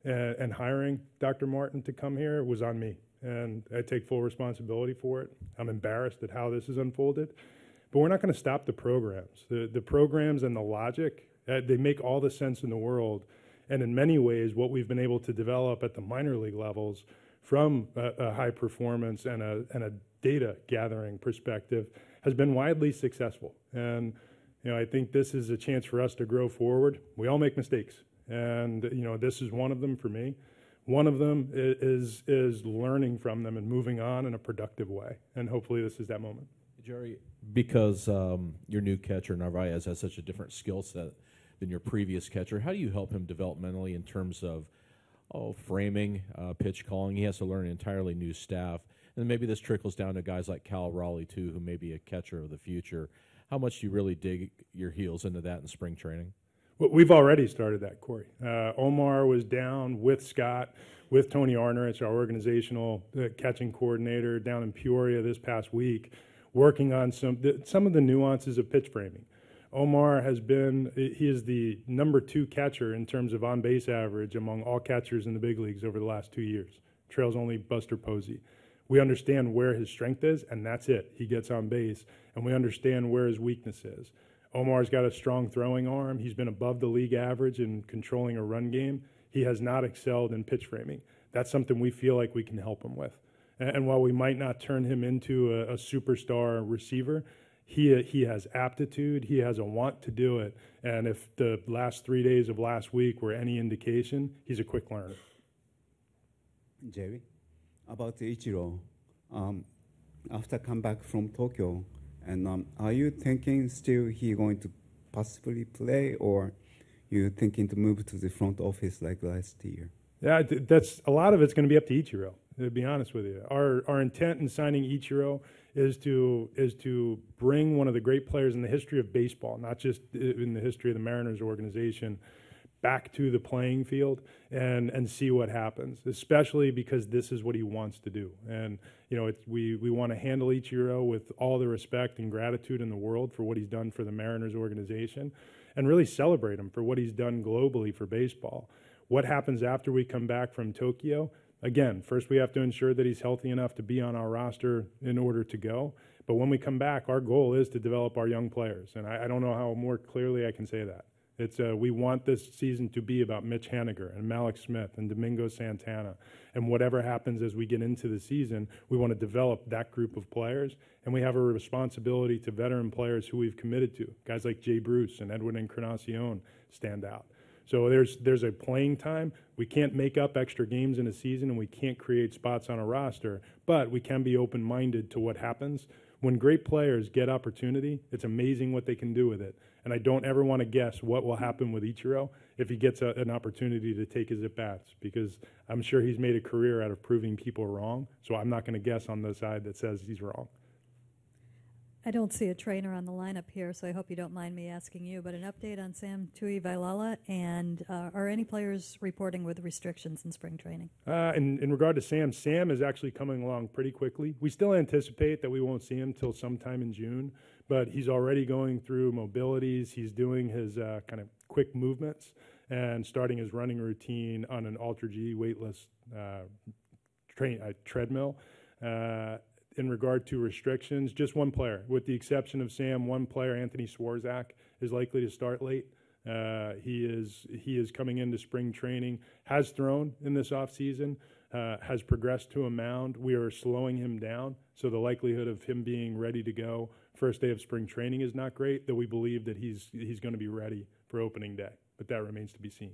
and hiring Dr. Martin to come here was on me, and I take full responsibility for it. I'm embarrassed at how this has unfolded, but we're not going to stop the programs. The programs and the logic, they make all the sense in the world, and in many ways, what we've been able to develop at the minor league levels from a high performance and a data gathering perspective has been widely successful. And I think this is a chance for us to grow forward. We all make mistakes. And, this is one of them for me. One of them is learning from them and moving on in a productive way. And hopefully this is that moment. Jerry, because your new catcher, Narvaez, has such a different skill set, than your previous catcher. How do you help him developmentally in terms of framing, pitch calling? He has to learn an entirely new staff. And maybe this trickles down to guys like Cal Raleigh, too, who may be a catcher of the future. How much do you really dig your heels into that in spring training? Well, we've already started that, Corey. Omar was down with Scott, with Tony Arnerich, our organizational catching coordinator, down in Peoria this past week, working on some of the nuances of pitch framing. Omar he is the number 2 catcher in terms of on-base average among all catchers in the big leagues over the last 2 years. Trails only Buster Posey. We understand where his strength is, and that's it. He gets on base, and we understand where his weakness is. Omar's got a strong throwing arm. He's been above the league average in controlling a run game. He has not excelled in pitch framing. That's something we feel like we can help him with. And while we might not turn him into a superstar receiver, he has aptitude, he has a want to do it, and if the last 3 days of last week were any indication, he's a quick learner. Jerry, about Ichiro, after come back from Tokyo, and are you thinking still he going to possibly play, or you thinking to move to the front office like last year? Yeah, that's a lot of it's going to be up to Ichiro, to be honest with you. Our intent in signing Ichiro is to bring one of the great players in the history of baseball, not just in the history of the Mariners organization, back to the playing field and see what happens, especially because this is what he wants to do. And, we want to handle Ichiro with all the respect and gratitude in the world for what he's done for the Mariners organization and really celebrate him for what he's done globally for baseball. What happens after we come back from Tokyo? Again, first we have to ensure that he's healthy enough to be on our roster in order to go. But when we come back, our goal is to develop our young players. And I don't know how more clearly I can say that. We want this season to be about Mitch Haniger and Malik Smith and Domingo Santana. And whatever happens as we get into the season, we want to develop that group of players. And we have a responsibility to veteran players who we've committed to. Guys like Jay Bruce and Edwin Encarnacion stand out. So there's a playing time. We can't make up extra games in a season, and we can't create spots on a roster, but we can be open-minded to what happens. When great players get opportunity, it's amazing what they can do with it. And I don't ever want to guess what will happen with Ichiro if he gets an opportunity to take his at-bats, because I'm sure he's made a career out of proving people wrong, so I'm not going to guess on the side that says he's wrong. I don't see a trainer on the lineup here, so I hope you don't mind me asking you, but an update on Sam Tuivailala, and are any players reporting with restrictions in spring training? In regard to Sam is actually coming along pretty quickly. We still anticipate that we won't see him till sometime in June, but he's already going through mobilities. He's doing his kind of quick movements and starting his running routine on an Ultra G weightless treadmill. In regard to restrictions, just one player. With the exception of Sam, one player, Anthony Swarzak, is likely to start late. He is coming into spring training, has thrown in this offseason, has progressed to a mound. We are slowing him down, so the likelihood of him being ready to go first day of spring training is not great, though we believe that he's going to be ready for opening day, but that remains to be seen.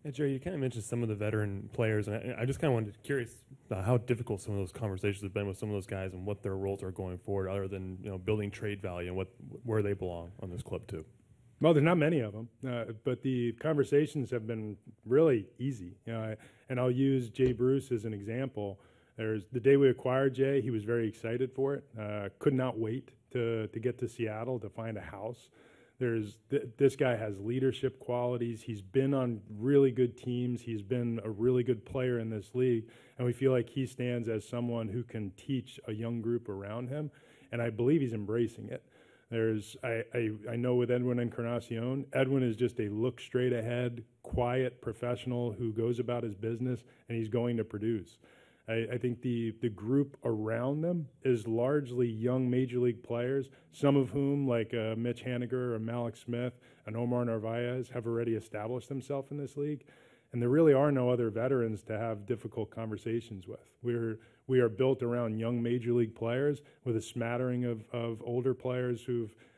Yeah, Jerry, you kind of mentioned some of the veteran players, and I just kind of wanted to curious about how difficult some of those conversations have been with some of those guys and what their roles are going forward, other than building trade value and where they belong on this club too. Well, there's not many of them, but the conversations have been really easy. And I'll use Jay Bruce as an example. There's the day we acquired Jay, he was very excited for it. Could not wait to get to Seattle to find a house. This guy has leadership qualities. He's been on really good teams. He's been a really good player in this league, and we feel like he stands as someone who can teach a young group around him, and I believe he's embracing it. I know with Edwin Encarnacion, Edwin is just a look straight ahead, quiet professional who goes about his business, and he's going to produce. I think the group around them is largely young major league players, some of whom, like Mitch Haniger or Malik Smith and Omar Narvaez, have already established themselves in this league. And there really are no other veterans to have difficult conversations with. We are built around young major league players with a smattering of older players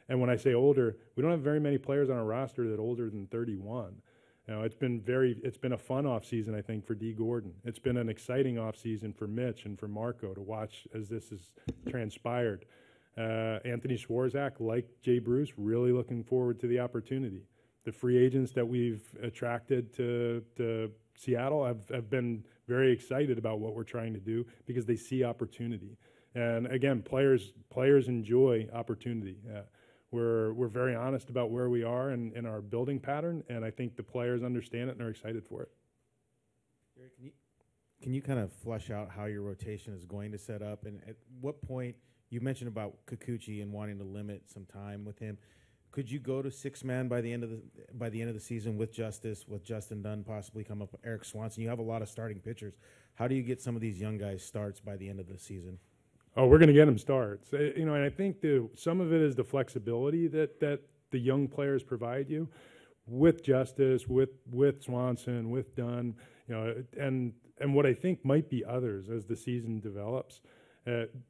and when I say older, we don't have very many players on our roster that are older than 31. It's been a fun offseason, I think, for Dee Gordon. It's been an exciting offseason for Mitch and for Marco to watch as this has transpired. Anthony Swarzak, like Jay Bruce, really looking forward to the opportunity. The free agents that we've attracted to Seattle have been very excited about what we're trying to do because they see opportunity. And again, players enjoy opportunity. We're very honest about where we are in our building pattern, and I think the players understand it and are excited for it. Can you kind of flesh out how your rotation is going to set up, and at what point you mentioned about Kikuchi and wanting to limit some time with him? Could you go to 6-man by the end of the season with Justice, with Justin Dunn possibly come up, Eric Swanson? You have a lot of starting pitchers. How do you get some of these young guys starts by the end of the season? Oh, we're going to get them starts. And I think some of it is the flexibility that the young players provide you with Justice, with Swanson, with Dunn, and what I think might be others as the season develops.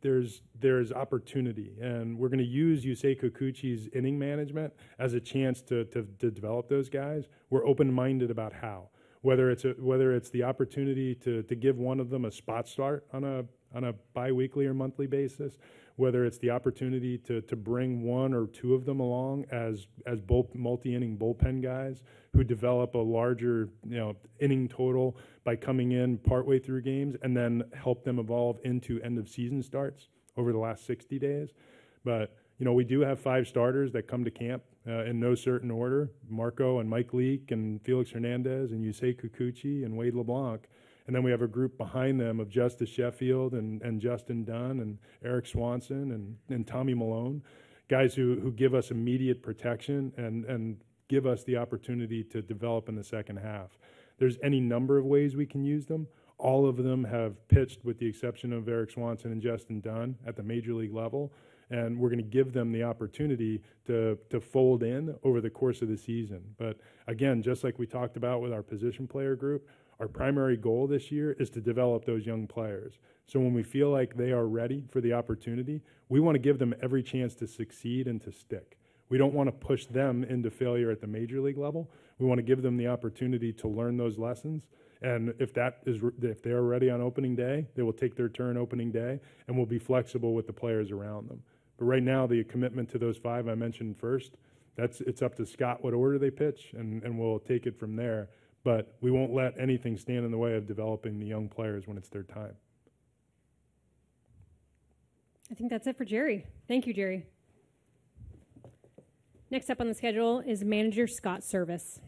There's opportunity, and we're going to use Yusei Kikuchi's inning management as a chance to develop those guys. We're open-minded about how, whether it's the opportunity to give one of them a spot start on a biweekly or monthly basis, whether it's the opportunity to bring one or two of them along as multi-inning bullpen guys who develop a larger inning total by coming in partway through games and then help them evolve into end of season starts over the last 60 days. But we do have 5 starters that come to camp in no certain order: Marco and Mike Leake and Felix Hernandez and Yusei Kikuchi and Wade LeBlanc. And then we have a group behind them of Justice Sheffield and Justin Dunn and Eric Swanson and Tommy Malone, guys who give us immediate protection and give us the opportunity to develop in the second half. There's any number of ways we can use them. All of them have pitched, with the exception of Eric Swanson and Justin Dunn, at the major league level. And we're going to give them the opportunity to fold in over the course of the season. But again, just like we talked about with our position player group, our primary goal this year is to develop those young players. So when we feel like they are ready for the opportunity, we want to give them every chance to succeed and to stick. We don't want to push them into failure at the major league level. We want to give them the opportunity to learn those lessons. And if they're ready on opening day, they will take their turn opening day, and we'll be flexible with the players around them. But right now, the commitment to those 5 I mentioned first, it's up to Scott what order they pitch, and we'll take it from there. But we won't let anything stand in the way of developing the young players when it's their time. I think that's it for Jerry. Thank you, Jerry. Next up on the schedule is manager Scott Service.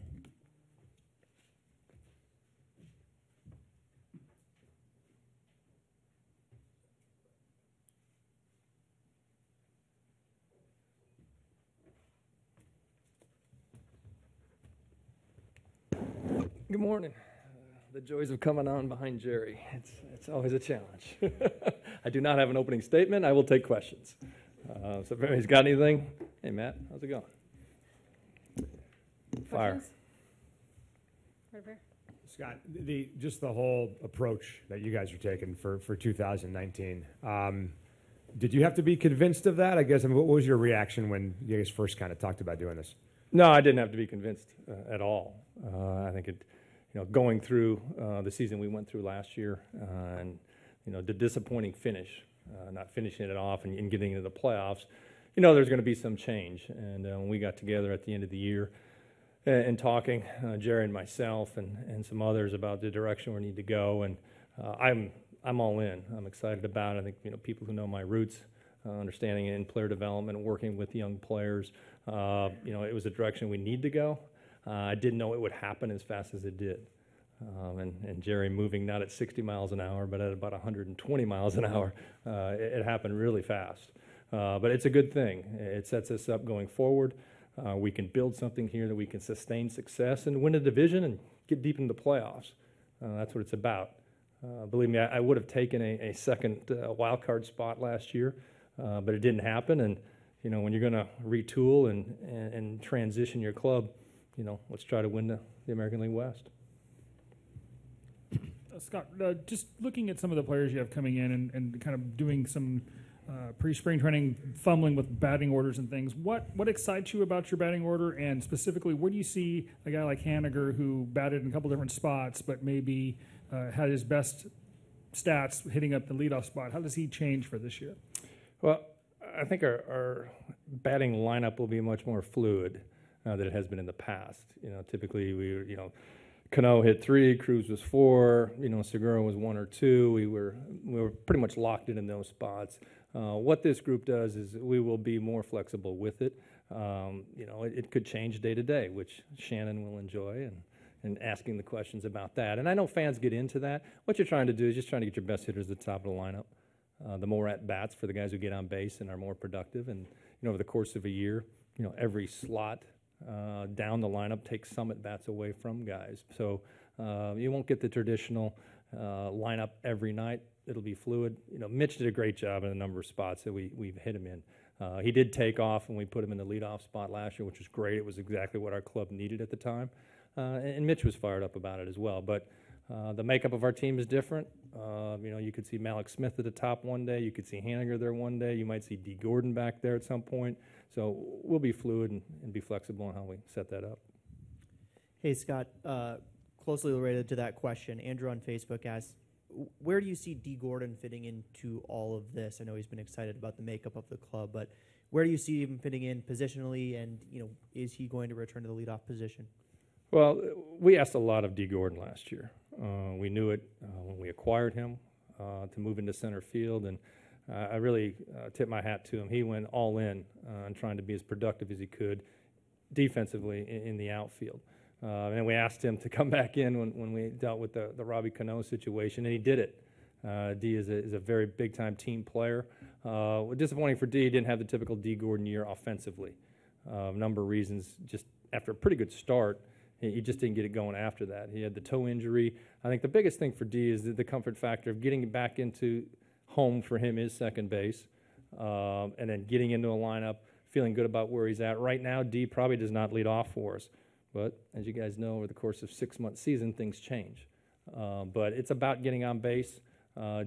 Good morning. The joys of coming on behind Jerry. It's always a challenge. I do not have an opening statement. I will take questions. So if anybody's got anything, hey Matt, how's it going? Fire. Scott, just the whole approach that you guys are taking for 2019. Did you have to be convinced of that? I guess. What was your reaction when you guys first kind of talked about doing this? No, I didn't have to be convinced at all. I think going through the season we went through last year, and the disappointing finish, not finishing it off and getting into the playoffs, there's going to be some change. And when we got together at the end of the year and talking, Jerry and myself and some others about the direction we need to go, and I'm all in. I'm excited about it. I think people who know my roots, understanding in player development, working with young players, it was a direction we need to go. I didn't know it would happen as fast as it did. And Jerry moving not at 60 miles an hour, but at about 120 miles an hour, it happened really fast. But it's a good thing. It sets us up going forward. We can build something here that we can sustain success and win a division and get deep into the playoffs. That's what it's about. Believe me, I would have taken a second wild card spot last year, but it didn't happen. And when you're going to retool and transition your club, let's try to win the American League West. Scott, just looking at some of the players you have coming in and kind of doing some pre-spring training fumbling with batting orders and things. What excites you about your batting order, and specifically, where do you see a guy like Haniger, who batted in a couple different spots but maybe had his best stats hitting up the leadoff spot? How does he change for this year? Well, I think our batting lineup will be much more fluid than it has been in the past. Typically Cano hit 3, Cruz was 4, Segura was 1 or 2. We were pretty much locked in those spots. What this group does is we will be more flexible with it. It could change day to day, which Shannon will enjoy, and asking the questions about that. And I know fans get into that. What you're trying to do is just trying to get your best hitters at the top of the lineup. The more at-bats for the guys who get on base and are more productive. And, over the course of a year, every slot down the lineup takes some at-bats away from guys. So you won't get the traditional lineup every night. It'll be fluid. Mitch did a great job in a number of spots that we've hit him in. He did take off when we put him in the leadoff spot last year, which was great. It was exactly what our club needed at the time. And Mitch was fired up about it as well. But the makeup of our team is different. You could see Malik Smith at the top one day. You could see Haniger there one day. You might see Dee Gordon back there at some point. So we'll be fluid and be flexible in how we set that up. Hey, Scott, closely related to that question, Andrew on Facebook asked, where do you see Dee Gordon fitting into all of this? I know he's been excited about the makeup of the club, but where do you see him fitting in positionally, and is he going to return to the leadoff position? Well, we asked a lot of Dee Gordon last year. We knew it when we acquired him to move into center field, and I really tip my hat to him. He went all in on trying to be as productive as he could defensively in the outfield. And we asked him to come back in when we dealt with the Robbie Cano situation, and he did it. Dee is a very big-time team player. Disappointing for Dee, he didn't have the typical Dee Gordon year offensively. A number of reasons. Just after a pretty good start, he just didn't get it going after that. He had the toe injury. I think the biggest thing for Dee is the comfort factor of getting back into home for him is second base, and then getting into a lineup, feeling good about where he's at. Right now, Dee probably does not lead off for us. But as you guys know, over the course of 6-month season, things change. But it's about getting on base.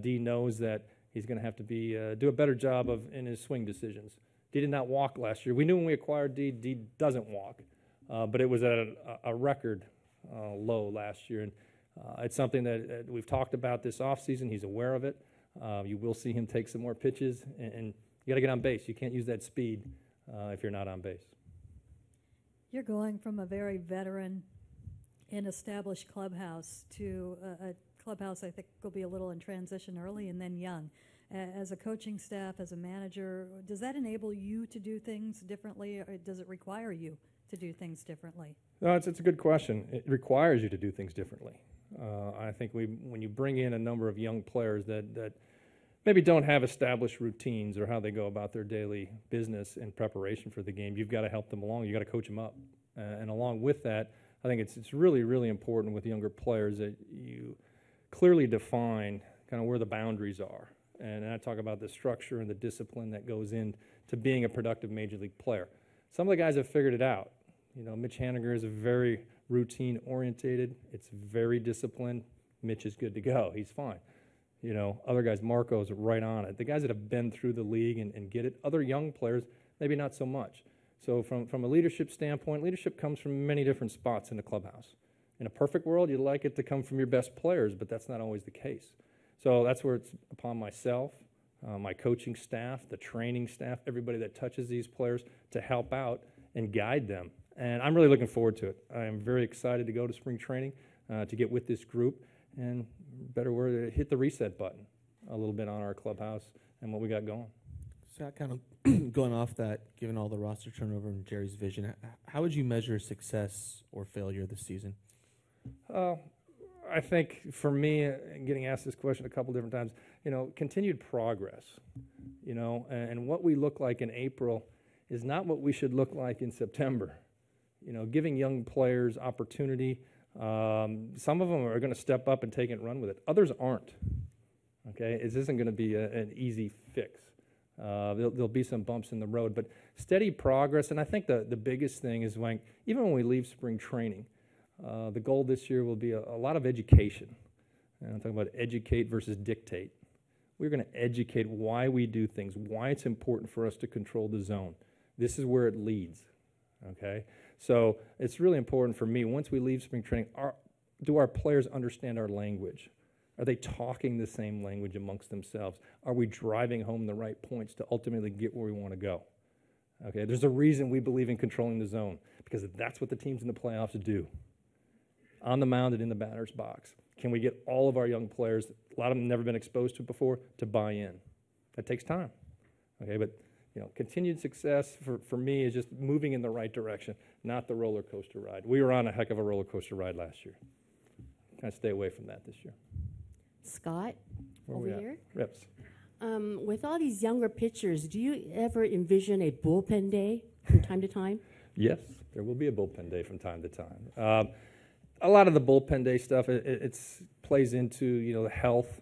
Dee knows that he's going to have to do a better job in his swing decisions. Dee did not walk last year. We knew when we acquired Dee, Dee doesn't walk. But it was at a record low last year. And it's something that we've talked about this offseason. He's aware of it. You will see him take some more pitches. And you got to get on base. You can't use that speed if you're not on base. You're going from a very veteran and established clubhouse to a clubhouse I think will be a little in transition early and then young. As a coaching staff, as a manager, does that enable you to do things differently, or does it require you to do things differently? No, it's a good question. It requires you to do things differently. I think when you bring in a number of young players that maybe don't have established routines or how they go about their daily business in preparation for the game, you've got to help them along. You've got to coach them up. And along with that, I think it's really, really important with younger players that you clearly define kind of where the boundaries are. And I talk about the structure and the discipline that goes into being a productive major league player. Some of the guys have figured it out. Mitch Haniger is a very routine-orientated. It's very disciplined. Mitch is good to go. He's fine. Other guys, Marco's right on it. The guys that have been through the league and get it, other young players, maybe not so much. So from a leadership standpoint, leadership comes from many different spots in the clubhouse. In a perfect world, you'd like it to come from your best players, but that's not always the case. So that's where it's upon myself, my coaching staff, the training staff, everybody that touches these players to help out and guide them. And I'm really looking forward to it. I am very excited to go to spring training, to get with this group, and better word, hit the reset button a little bit on our clubhouse and what we got going. Scott, kind of going off that, given all the roster turnover and Jerry's vision, how would you measure success or failure this season? I think for me, getting asked this question a couple different times, continued progress, and what we look like in April is not what we should look like in September. Giving young players opportunity. Some of them are going to step up and take it and run with it. Others aren't. Okay, this isn't going to be an easy fix. There'll be some bumps in the road, but steady progress. And I think the biggest thing is even when we leave spring training, the goal this year will be a lot of education. And I'm talking about educate versus dictate. We're going to educate why we do things, why it's important for us to control the zone. This is where it leads, okay? So it's really important for me, once we leave spring training, do our players understand our language? Are they talking the same language amongst themselves? Are we driving home the right points to ultimately get where we want to go? Okay, there's a reason we believe in controlling the zone, because that's what the teams in the playoffs do. On the mound and in the batter's box. Can we get all of our young players, a lot of them never been exposed to it before, to buy in? That takes time. Okay, but continued success for me is just moving in the right direction, not the roller coaster ride. We were on a heck of a roller coaster ride last year. Kind of stay away from that this year. Scott, Where over we at? here. Rips. With all these younger pitchers, do you ever envision a bullpen day from time to time? Yes, there will be a bullpen day from time to time. A lot of the bullpen day stuff, it plays into the health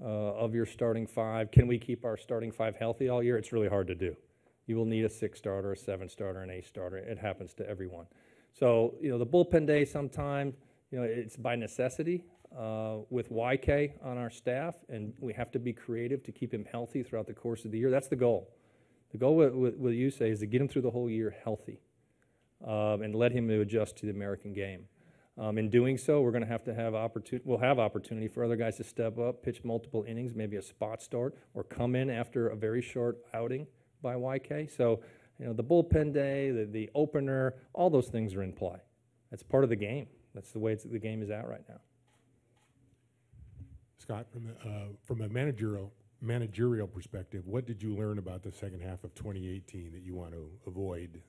of your starting five. Can we keep our starting five healthy all year? It's really hard to do. You will need a 6-starter, a 7-starter, an 8-starter. It happens to everyone. So the bullpen day sometime, it's by necessity with YK on our staff, and we have to be creative to keep him healthy throughout the course of the year. That's the goal. The goal with Yusei is to get him through the whole year healthy and let him adjust to the American game. In doing so, we're going to have opportunity for other guys to step up, pitch multiple innings, maybe a spot start, or come in after a very short outing by YK. So, the bullpen day, the opener, all those things are in play. That's part of the game. That's the way the game is at right now. Scott, from a managerial perspective, what did you learn about the second half of 2018 that you want to avoid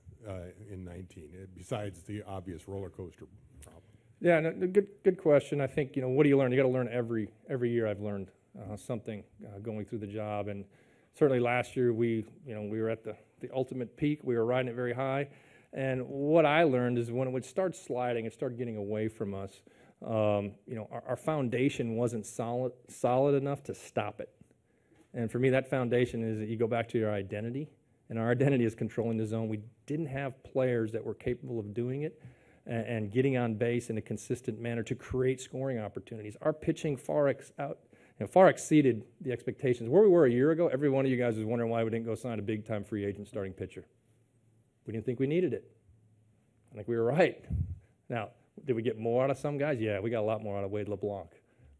in 19, besides the obvious roller coaster problem? Yeah, no, good question. I think what do you learn? You got to learn every year. I've learned something going through the job, and certainly last year we were at the ultimate peak. We were riding it very high, and what I learned is when it would start sliding, it started getting away from us. Our foundation wasn't solid enough to stop it. And for me, that foundation is that you go back to your identity, and our identity is controlling the zone. We didn't have players that were capable of doing it and getting on base in a consistent manner to create scoring opportunities. Our pitching far exceeded the expectations. Where we were a year ago, every one of you guys was wondering why we didn't go sign a big-time free agent starting pitcher. We didn't think we needed it. I think we were right. Now, did we get more out of some guys? Yeah, we got a lot more out of Wade LeBlanc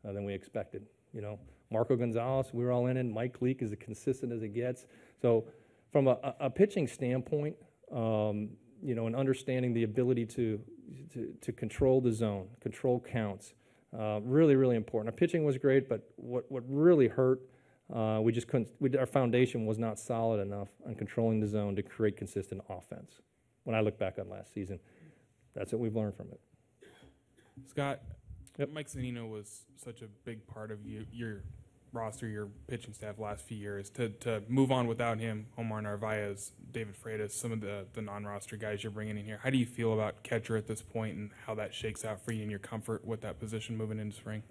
than we expected. Marco Gonzalez, we were all in it. Mike Leake is as consistent as it gets. So from a pitching standpoint, and understanding the ability to control the zone, control counts, really, really important. Our pitching was great, but what really hurt, we just couldn't. Our foundation was not solid enough on controlling the zone to create consistent offense. When I look back on last season, that's what we've learned from it. Scott, Mike Zunino was such a big part of your roster, your pitching staff last few years. To move on without him, Omar Narvaez, David Freitas, some of the non-roster guys you're bringing in here. How do you feel about catcher at this point and how that shakes out for you and your comfort with that position moving into spring?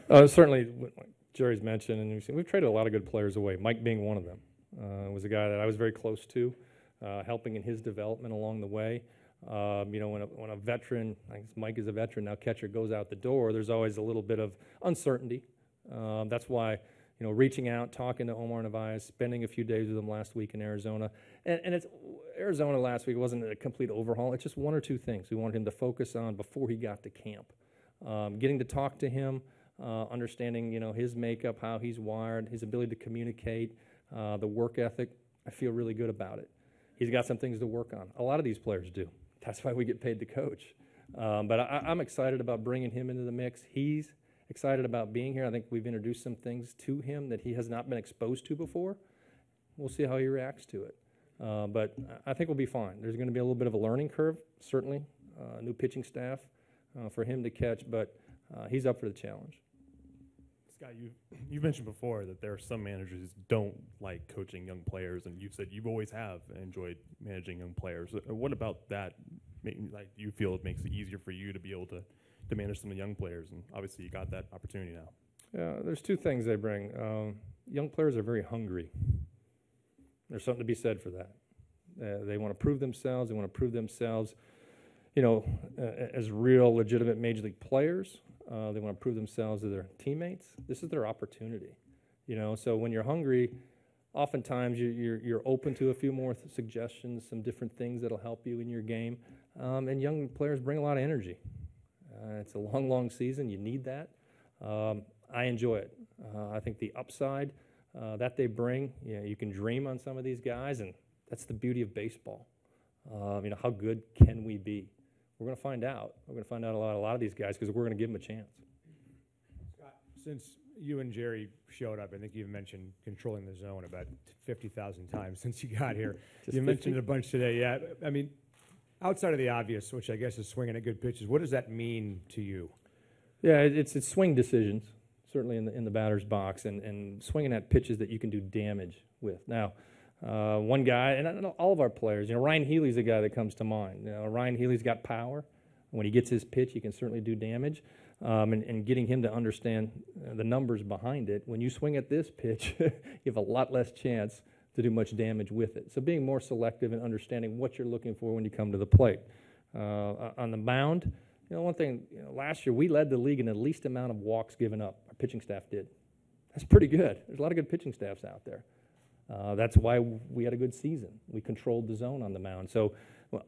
Certainly, like Jerry's mentioned, and we've traded a lot of good players away, Mike being one of them. Was a guy that I was very close to, helping in his development along the way. When a veteran, I guess Mike is a veteran, now catcher goes out the door, there's always a little bit of uncertainty. That's why, reaching out, talking to Omar Narvaez, spending a few days with him last week in Arizona. And it's Arizona last week wasn't a complete overhaul. It's just one or two things we wanted him to focus on before he got to camp. Getting to talk to him, understanding, his makeup, how he's wired, his ability to communicate, the work ethic. I feel really good about it. He's got some things to work on. A lot of these players do. That's why we get paid to coach. But I'm excited about bringing him into the mix. He's excited about being here. I think we've introduced some things to him that he has not been exposed to before. We'll see how he reacts to it. But I think we'll be fine. There's going to be a little bit of a learning curve, certainly, new pitching staff for him to catch, but he's up for the challenge. Scott, you've mentioned before that there are some managers who don't like coaching young players, and you've said you've always have enjoyed managing young players. What about that? Do you feel it makes it easier for you to be able to manage some of the young players? And obviously, you got that opportunity now. Yeah, there's two things they bring. Young players are very hungry. There's something to be said for that. They want to prove themselves. They want to prove themselves, as real, legitimate major league players. They want to prove themselves to their teammates. This is their opportunity. So when you're hungry, oftentimes you're open to a few more suggestions, some different things that'll help you in your game. And young players bring a lot of energy. It's a long season. You need that. I enjoy it. I think the upside that they bring, you can dream on some of these guys, and that's the beauty of baseball. How good can we be? We're going to find out. We're going to find out a lot of these guys because we're going to give them a chance. Scott, since you and Jerry showed up, I think you've mentioned controlling the zone about 50,000 times since you got here. You mentioned it a bunch today. Yeah, I mean, outside of the obvious, which I guess is swinging at good pitches, what does that mean to you? Yeah, it's swing decisions, certainly in the batter's box, and swinging at pitches that you can do damage with. Now, one guy, and all of our players, Ryan Healy's a guy that comes to mind. Ryan Healy's got power. When he gets his pitch, he can certainly do damage. And getting him to understand the numbers behind it, when you swing at this pitch, you have a lot less chance to do much damage with it. So being more selective and understanding what you're looking for when you come to the plate. On the mound, one thing, last year we led the league in the least amount of walks given up. Our pitching staff did. That's pretty good. There's a lot of good pitching staffs out there. That's why we had a good season. We controlled the zone on the mound. So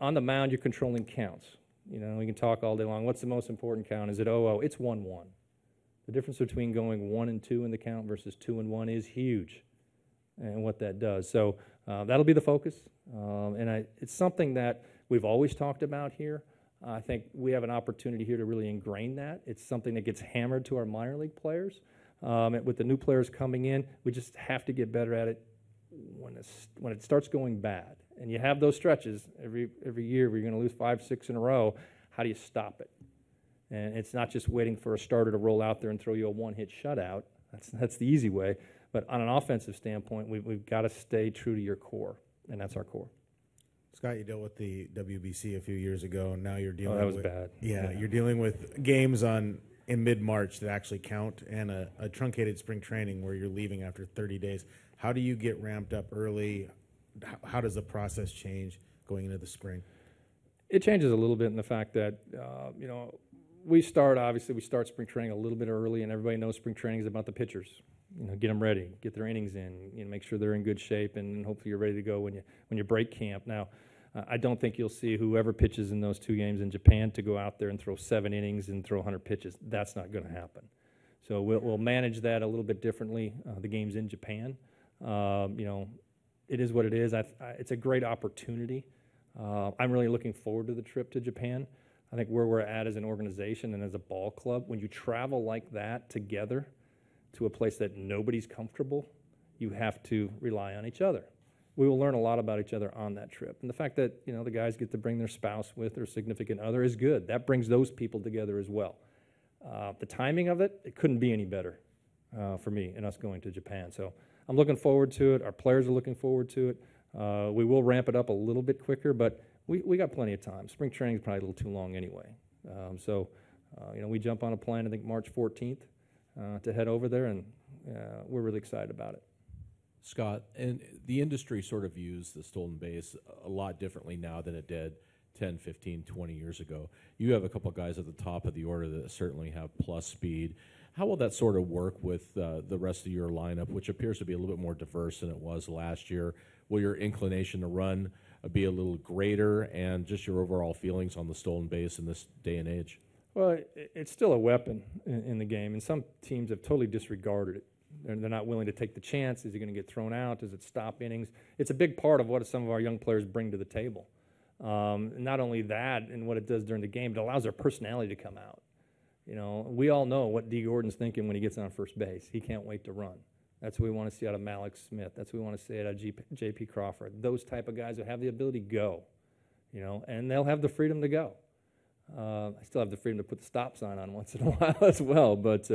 on the mound, you're controlling counts. We can talk all day long. What's the most important count? Is it 0-0? It's 1-1. The difference between going 1-2 in the count versus 2-1 is huge, and what that does. So that'll be the focus, and it's something that we've always talked about here. I think we have an opportunity here to really ingrain that. It's something that gets hammered to our minor league players. With the new players coming in, we just have to get better at it when it starts going bad. And you have those stretches every year where you're going to lose 5, 6 in a row. How do you stop it? And it's not just waiting for a starter to roll out there and throw you a one-hit shutout. That's the easy way. But on an offensive standpoint, we've got to stay true to your core, and that's our core. Scott, you dealt with the WBC a few years ago, and now you're dealing that was with bad. Yeah, you're dealing with games in mid-March that actually count, and a truncated spring training where you're leaving after 30 days. How do you get ramped up early? How does the process change going into the spring? It changes a little bit in the fact that, we start spring training a little bit early, and everybody knows spring training is about the pitchers. Get them ready, get their innings in, make sure they're in good shape, and hopefully you're ready to go when you break camp. Now, I don't think you'll see whoever pitches in those 2 games in Japan to go out there and throw 7 innings and throw 100 pitches. That's not going to happen. So we'll manage that a little bit differently. The games in Japan, it is what it is. It's a great opportunity. I'm really looking forward to the trip to Japan. I think where we're at as an organization and as a ball club, when you travel like that together to a place that nobody's comfortable, you have to rely on each other. We will learn a lot about each other on that trip. And the fact that, the guys get to bring their spouse with their significant other is good. That brings those people together as well. The timing of it couldn't be any better for me and us going to Japan. So I'm looking forward to it. Our players are looking forward to it. We will ramp it up a little bit quicker, but we got plenty of time. Spring training is probably a little too long anyway. We jump on a plane, I think, March 14th to head over there, and we're really excited about it. Scott, and the industry sort of views the stolen base a lot differently now than it did 10, 15, 20 years ago. You have a couple guys at the top of the order that certainly have plus speed. How will that sort of work with the rest of your lineup, which appears to be a little bit more diverse than it was last year? Will your inclination to run be a little greater, and just your overall feelings on the stolen base in this day and age? Well, it's still a weapon in the game, and some teams have totally disregarded it. They're not willing to take the chance. Is it going to get thrown out? Does it stop innings? It's a big part of what some of our young players bring to the table. Not only that and what it does during the game, but it allows their personality to come out. We all know what Dee Gordon's thinking when he gets on first base. He can't wait to run. That's what we want to see out of Malik Smith. That's what we want to see out of J.P. Crawford. Those type of guys that have the ability to go, and they'll have the freedom to go. I still have the freedom to put the stop sign on once in a while as well, but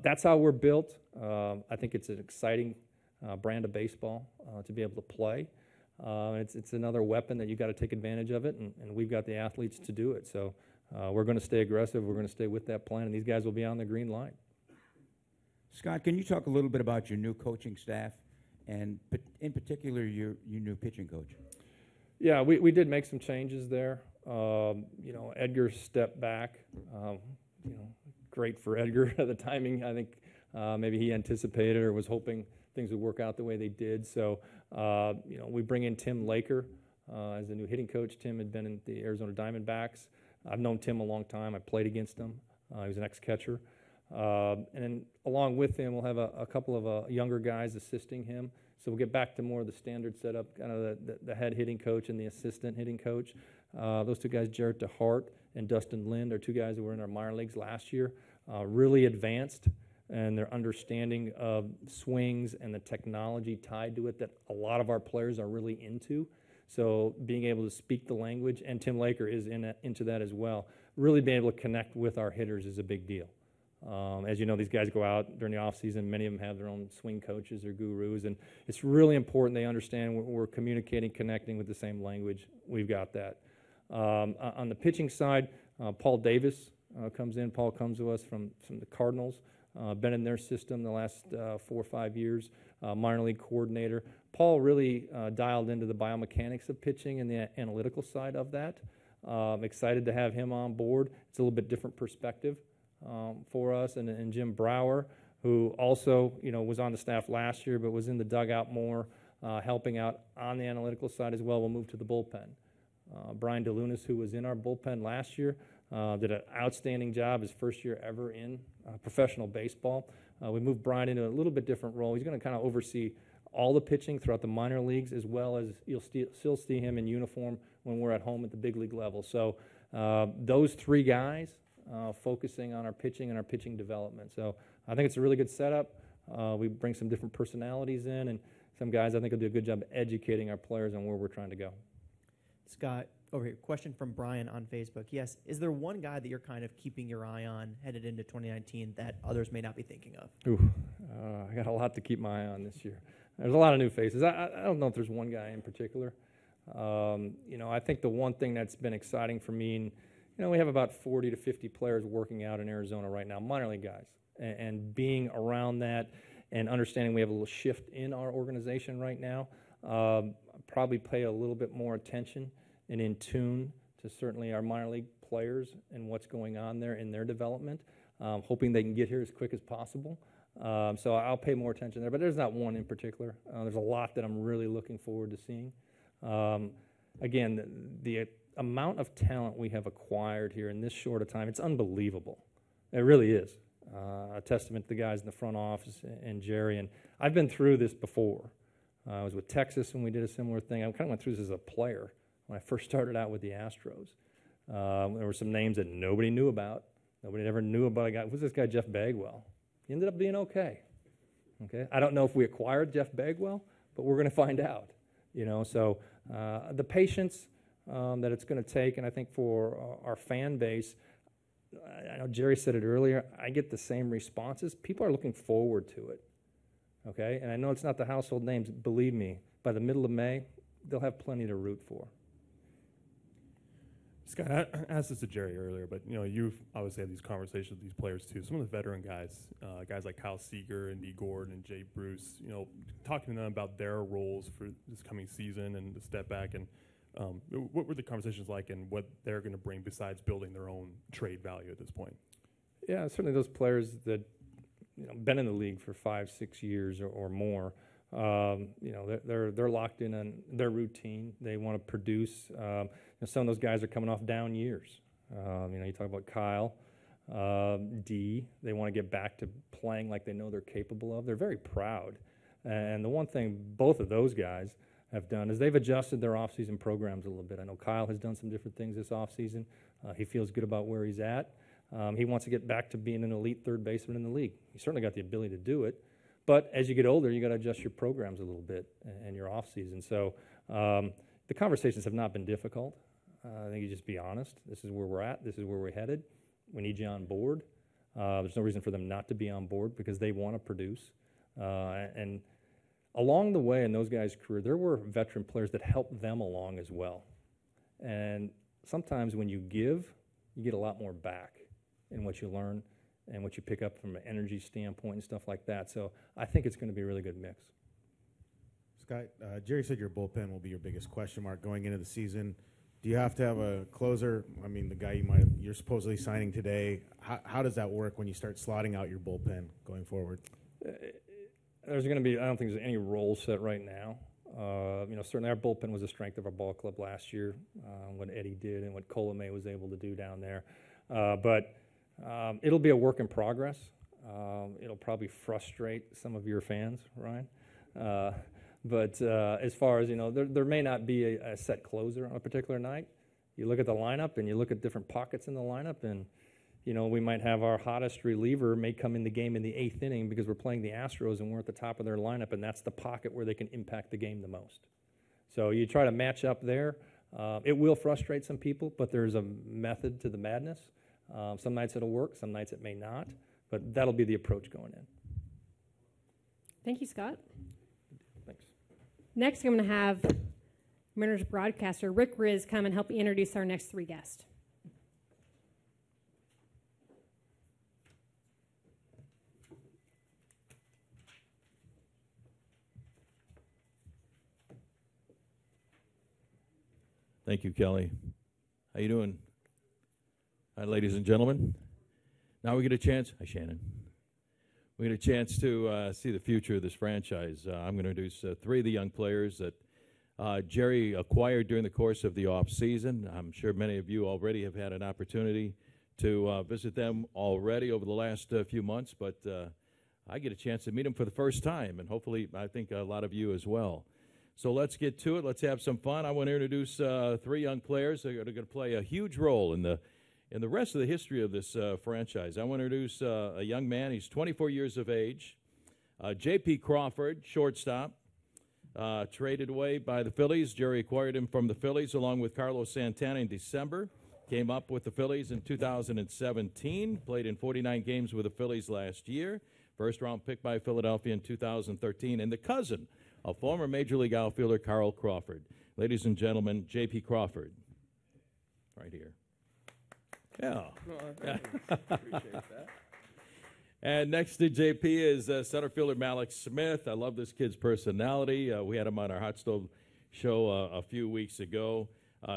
that's how we're built. I think it's an exciting brand of baseball to be able to play. It's another weapon that you got to take advantage of it, and we've got the athletes to do it. So we're going to stay aggressive. We're going to stay with that plan, and these guys will be on the green line. Scott, can you talk a little bit about your new coaching staff, and in particular your new pitching coach? Yeah, we did make some changes there. Edgar stepped back. Great for Edgar. The timing, I think, maybe he anticipated or was hoping things would work out the way they did. So, we bring in Tim Laker as the new hitting coach. Tim had been in the Arizona Diamondbacks. I've known Tim a long time. I played against him. He was an ex-catcher. And then along with him, we'll have a couple of younger guys assisting him. So we'll get back to more of the standard setup, kind of the head hitting coach and the assistant hitting coach. Those two guys, Jarrett DeHart and Dustin Lind, are two guys that were in our minor leagues last year. Really advanced, and their understanding of swings and the technology tied to it that a lot of our players are really into. So being able to speak the language, and Tim Laker is into that as well. Really being able to connect with our hitters is a big deal. As you know, these guys go out during the off season. Many of them have their own swing coaches or gurus, and it's really important they understand we're communicating, connecting with the same language. We've got that. On the pitching side, Paul Davis comes in. Paul comes to us from the Cardinals. Been in their system the last 4 or 5 years, minor league coordinator. Paul really dialed into the biomechanics of pitching and the analytical side of that. Excited to have him on board. It's a little bit different perspective for us. And Jim Brower, who also was on the staff last year but was in the dugout more, helping out on the analytical side as well, will move to the bullpen. Brian DeLunas, who was in our bullpen last year, did an outstanding job his first year ever in professional baseball. We moved Brian into a little bit different role. He's going to kind of oversee all the pitching throughout the minor leagues, as well as you'll still see him in uniform when we're at home at the big league level. So those three guys focusing on our pitching and our pitching development. So I think it's a really good setup. We bring some different personalities in, and some guys I think will do a good job educating our players on where we're trying to go. Scott, over here, question from Brian on Facebook. Yes, is there one guy that you're kind of keeping your eye on headed into 2019 that others may not be thinking of? I got a lot to keep my eye on this year. There's a lot of new faces. I don't know if there's one guy in particular. I think the one thing that's been exciting for me, and we have about 40 to 50 players working out in Arizona right now, minor league guys, and being around that and understanding we have a little shift in our organization right now, probably pay a little bit more attention and in tune to certainly our minor league players and what's going on there in their development, hoping they can get here as quick as possible. So I'll pay more attention there, but there's not one in particular. There's a lot that I'm really looking forward to seeing. Again, the amount of talent we have acquired here in this short a time, it's unbelievable. It really is. A testament to the guys in the front office and Jerry. And I've been through this before. I was with Texas when we did a similar thing. I kind of went through this as a player when I first started out with the Astros. There were some names that nobody knew about. Nobody ever knew about a guy. Who's this guy, Jeff Bagwell? He ended up being okay. I don't know if we acquired Jeff Bagwell, but we're going to find out. So the patience that it's going to take, and I think for our fan base, I know Jerry said it earlier, I get the same responses. People are looking forward to it. And I know it's not the household names. Believe me, by the middle of May, they'll have plenty to root for. Scott, I asked this to Jerry earlier, but you've obviously had these conversations with these players too. Some of the veteran guys, guys like Kyle Seager and Dee Gordon and Jay Bruce, talking to them about their roles for this coming season and the step back, and what were the conversations like, and what they're going to bring besides building their own trade value at this point? Yeah, certainly those players that been in the league for 5-6 years or more. They're locked in on their routine. They want to produce. Some of those guys are coming off down years. You talk about Kyle, Dee. They want to get back to playing like they know they're capable of. They're very proud. And the one thing both of those guys have done is they've adjusted their offseason programs a little bit. I know Kyle has done some different things this offseason. He feels good about where he's at. He wants to get back to being an elite third baseman in the league. He's certainly got the ability to do it. But as you get older, you got to adjust your programs a little bit and your off season. So the conversations have not been difficult. I think you just be honest. This is where we're at. This is where we're headed. We need you on board. There's no reason for them not to be on board because they want to produce. And along the way in those guys' career, there were veteran players that helped them along as well. And sometimes when you give, you get a lot more back in what you learn and what you pick up from an energy standpoint and stuff like that. So I think it's going to be a really good mix. Scott, Jerry said your bullpen will be your biggest question mark going into the season. Do you have to have a closer? I mean, the guy you're supposedly signing today. How does that work when you start slotting out your bullpen going forward? There's going to be. I don't think there's any role set right now. Certainly our bullpen was a strength of our ball club last year, what Eddie did and what Colomé was able to do down there. But it'll be a work in progress. It'll probably frustrate some of your fans, Ryan. But as far as, there may not be a set closer on a particular night. You look at the lineup and you look at different pockets in the lineup, and we might have our hottest reliever may come in the game in the 8th inning because we're playing the Astros and we're at the top of their lineup, and that's the pocket where they can impact the game the most. So you try to match up there. It will frustrate some people, but there's a method to the madness. Some nights it'll work, some nights it may not, but that'll be the approach going in. Thank you, Scott. Thanks. Next, I'm going to have Mariners broadcaster Rick Riz come and help me introduce our next 3 guests. Thank you, Kelly. How you doing? Hi, ladies and gentlemen. Now we get a chance. Hi, Shannon. We get a chance to see the future of this franchise. I'm going to introduce 3 of the young players that Jerry acquired during the course of the off-season. I'm sure many of you already have had an opportunity to visit them already over the last few months, but I get a chance to meet them for the first time, and hopefully I think a lot of you as well. So let's get to it. Let's have some fun. I want to introduce 3 young players that are going to play a huge role in the rest of the history of this franchise. I want to introduce a young man. He's 24 years of age. J.P. Crawford, shortstop, traded away by the Phillies. Jerry acquired him from the Phillies along with Carlos Santana in December. Came up with the Phillies in 2017. Played in 49 games with the Phillies last year. First-round pick by Philadelphia in 2013. And the cousin of former Major League outfielder Carl Crawford. Ladies and gentlemen, J.P. Crawford. Right here. Yeah. Appreciate that. And next to JP is center fielder Malik Smith. I love this kid's personality. We had him on our Hot Stove show a few weeks ago.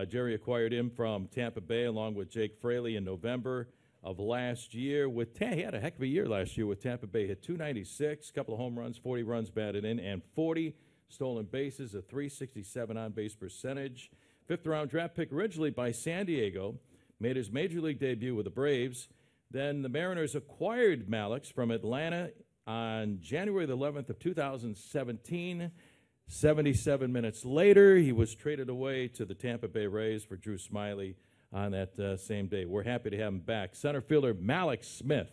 Jerry acquired him from Tampa Bay along with Jake Fraley in November of last year. He had a heck of a year last year with Tampa Bay. Hit .296, a couple of home runs, 40 runs batted in, and 40 stolen bases, a .367 on-base percentage. 5th-round draft pick originally by San Diego. Made his Major League debut with the Braves. Then the Mariners acquired Malik from Atlanta on January the 11th of 2017. 77 minutes later, he was traded away to the Tampa Bay Rays for Drew Smiley on that same day. We're happy to have him back. Center fielder Malik Smith.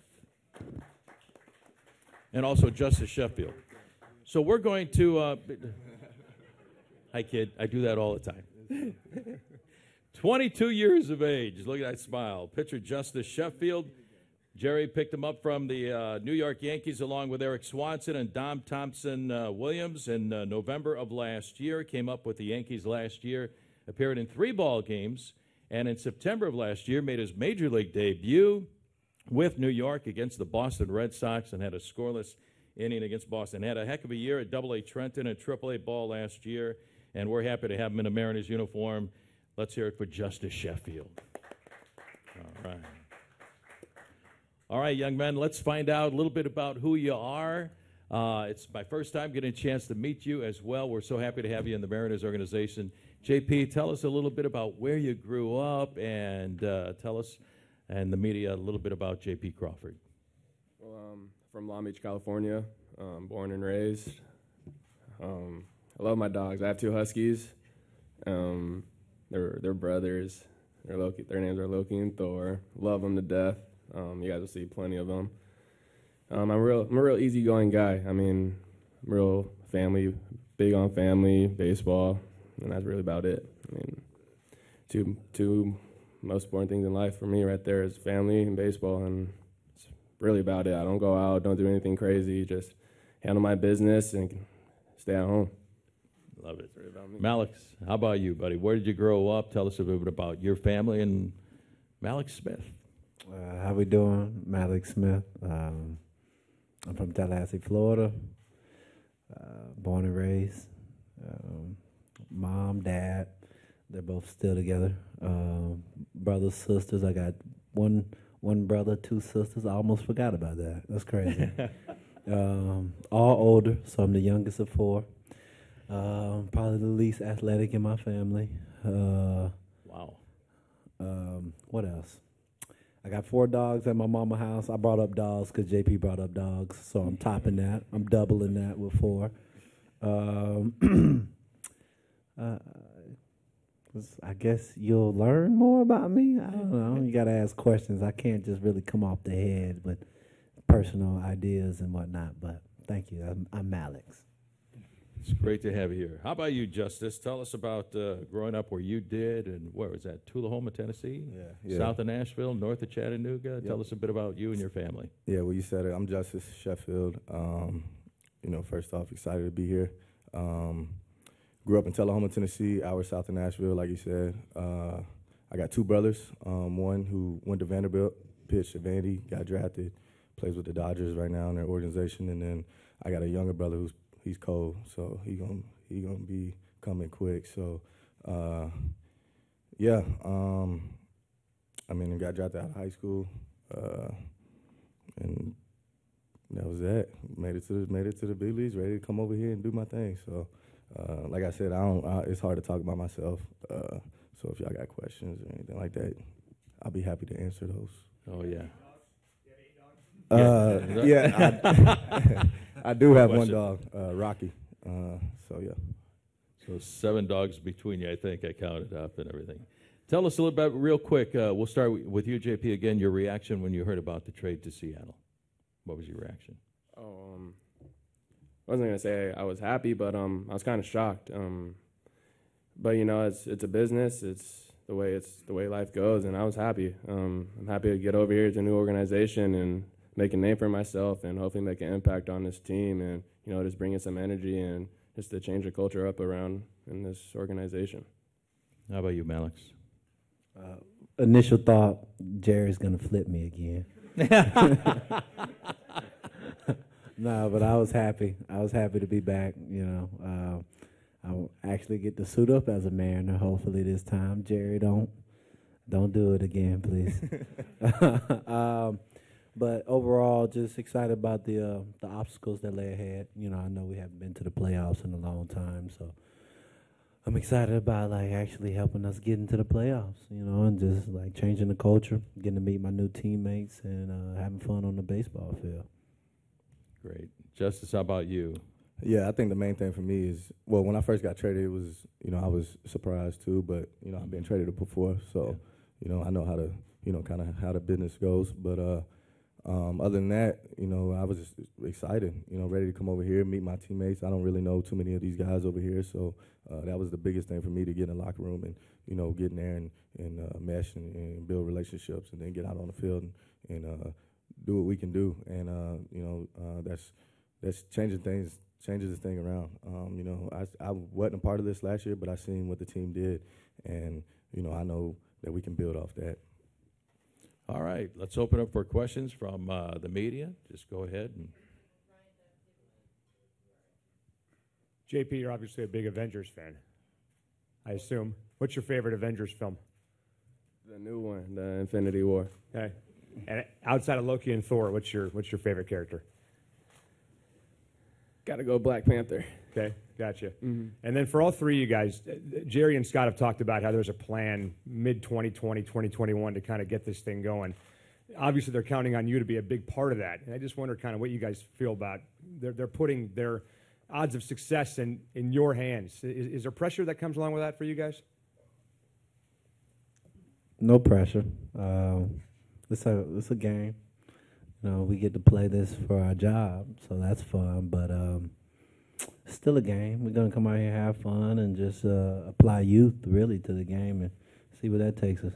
And also Justice Sheffield. So we're going to... Hi, kid. I do that all the time. 22 years of age. Look at that smile. Pitcher Justice Sheffield. Jerry picked him up from the New York Yankees along with Eric Swanson and Dom Thompson Williams in November of last year. Came up with the Yankees last year. Appeared in 3 ball games. And in September of last year made his Major League debut with New York against the Boston Red Sox and had a scoreless inning against Boston. Had a heck of a year at AA Trenton and AAA ball last year. And we're happy to have him in a Mariners uniform. Let's hear it for Justice Sheffield. All right. All right, young men, let's find out a little bit about who you are. It's my first time getting a chance to meet you as well. We're so happy to have you in the Mariners organization. JP, tell us a little bit about where you grew up and tell us and the media a little bit about JP Crawford. Well, I'm from Long Beach, California, born and raised. I love my dogs. I have 2 Huskies. They're brothers. Their names are Loki and Thor. Love them to death. You guys will see plenty of them. I'm a real easygoing guy. I mean, I'm real family, big on family, baseball, and that's really about it. I mean, two most important things in life for me right there is family and baseball, and it's really about it. I don't go out, don't do anything crazy, just handle my business and stay at home. Love it. Really about me. Malik, how about you, buddy? Where did you grow up? Tell us a little bit about your family and Malik Smith. How we doing? Malik Smith. I'm from Tallahassee, Florida. Born and raised. Mom, dad, They're both still together. Brothers, sisters. I got one brother, 2 sisters. I almost forgot about that. That's crazy. All older, so I'm the youngest of 4. Probably the least athletic in my family. Wow. What else? I got 4 dogs at my mama's house. I brought up dogs because JP brought up dogs, so I'm topping that. I'm doubling that with 4. I guess you'll learn more about me. I don't know. You got to ask questions. I can't just really come off the head with personal ideas and whatnot, but thank you. I'm Alex. It's great to have you here. How about you, Justice? Tell us about growing up where you did, and where was that? Tullahoma, Tennessee? Yeah. South of Nashville, north of Chattanooga? Tell us a bit about you and your family. Yeah, well, you said it. I'm Justice, Sheffield. First off, excited to be here. Grew up in Tullahoma, Tennessee, hour south of Nashville, like you said. I got 2 brothers. One who went to Vanderbilt, pitched at Vandy, got drafted, plays with the Dodgers right now in their organization. And then I got a younger brother he's cold, so he gonna be coming quick. So, I got drafted out of high school, and that was that. Made it to the big leagues, ready to come over here and do my thing. So, like I said, it's hard to talk about myself. So if y'all got questions or anything like that, I'll be happy to answer those. Oh yeah. I do have one dog, Rocky. So 7 dogs between you, I think. I counted up and everything. Tell us a little bit, real quick. We'll start with you, JP, again, your reaction when you heard about the trade to Seattle. What was your reaction? I wasn't going to say I was happy, but I was kind of shocked. But, it's a business. It's the way life goes, and I was happy. I'm happy to get over here to a new organization and make a name for myself and hopefully make an impact on this team and, just bring in some energy and just to change the culture up around in this organization. How about you, Malik? Initial thought, Jerry's going to flip me again. No, but I was happy. I was happy to be back, I'll actually get to suit up as a Mariner, hopefully this time. Jerry, don't do it again, please. But overall, just excited about the obstacles that lay ahead. I know we haven't been to the playoffs in a long time, so I'm excited about actually helping us get into the playoffs, and just changing the culture, getting to meet my new teammates, and having fun on the baseball field. Great. Justice, how about you? Yeah, I think the main thing for me is, when I first got traded, it was, I was surprised too, but, I've been traded before, so, I know how to, kind of how the business goes. But other than that, I was just excited, ready to come over here, meet my teammates. I don't really know too many of these guys over here, so that was the biggest thing for me, to get in the locker room and, get in there and mesh and build relationships, and then get out on the field and do what we can do. And, that's changing things. Changes this thing around. I wasn't a part of this last year, but I seen what the team did, and I know that we can build off that. All right, let's open up for questions from the media. Just go ahead. JP, you're obviously a big Avengers fan, I assume. What's your favorite Avengers film? The new one, the Infinity War. Okay. And outside of Loki and Thor, what's your favorite character? Got to go Black Panther. Okay, gotcha. Mm-hmm. And then for all 3 of you guys, Jerry and Scott have talked about how there's a plan mid-2020, 2021 to kind of get this thing going. Obviously, they're counting on you to be a big part of that. And I just wonder kind of what you guys feel about they're putting their odds of success in your hands. Is there pressure that comes along with that for you guys? No pressure. It's a game. We get to play this for our job, so that's fun. But it's still a game. We're going to come out here, have fun, and just apply youth, really, to the game and see where that takes us.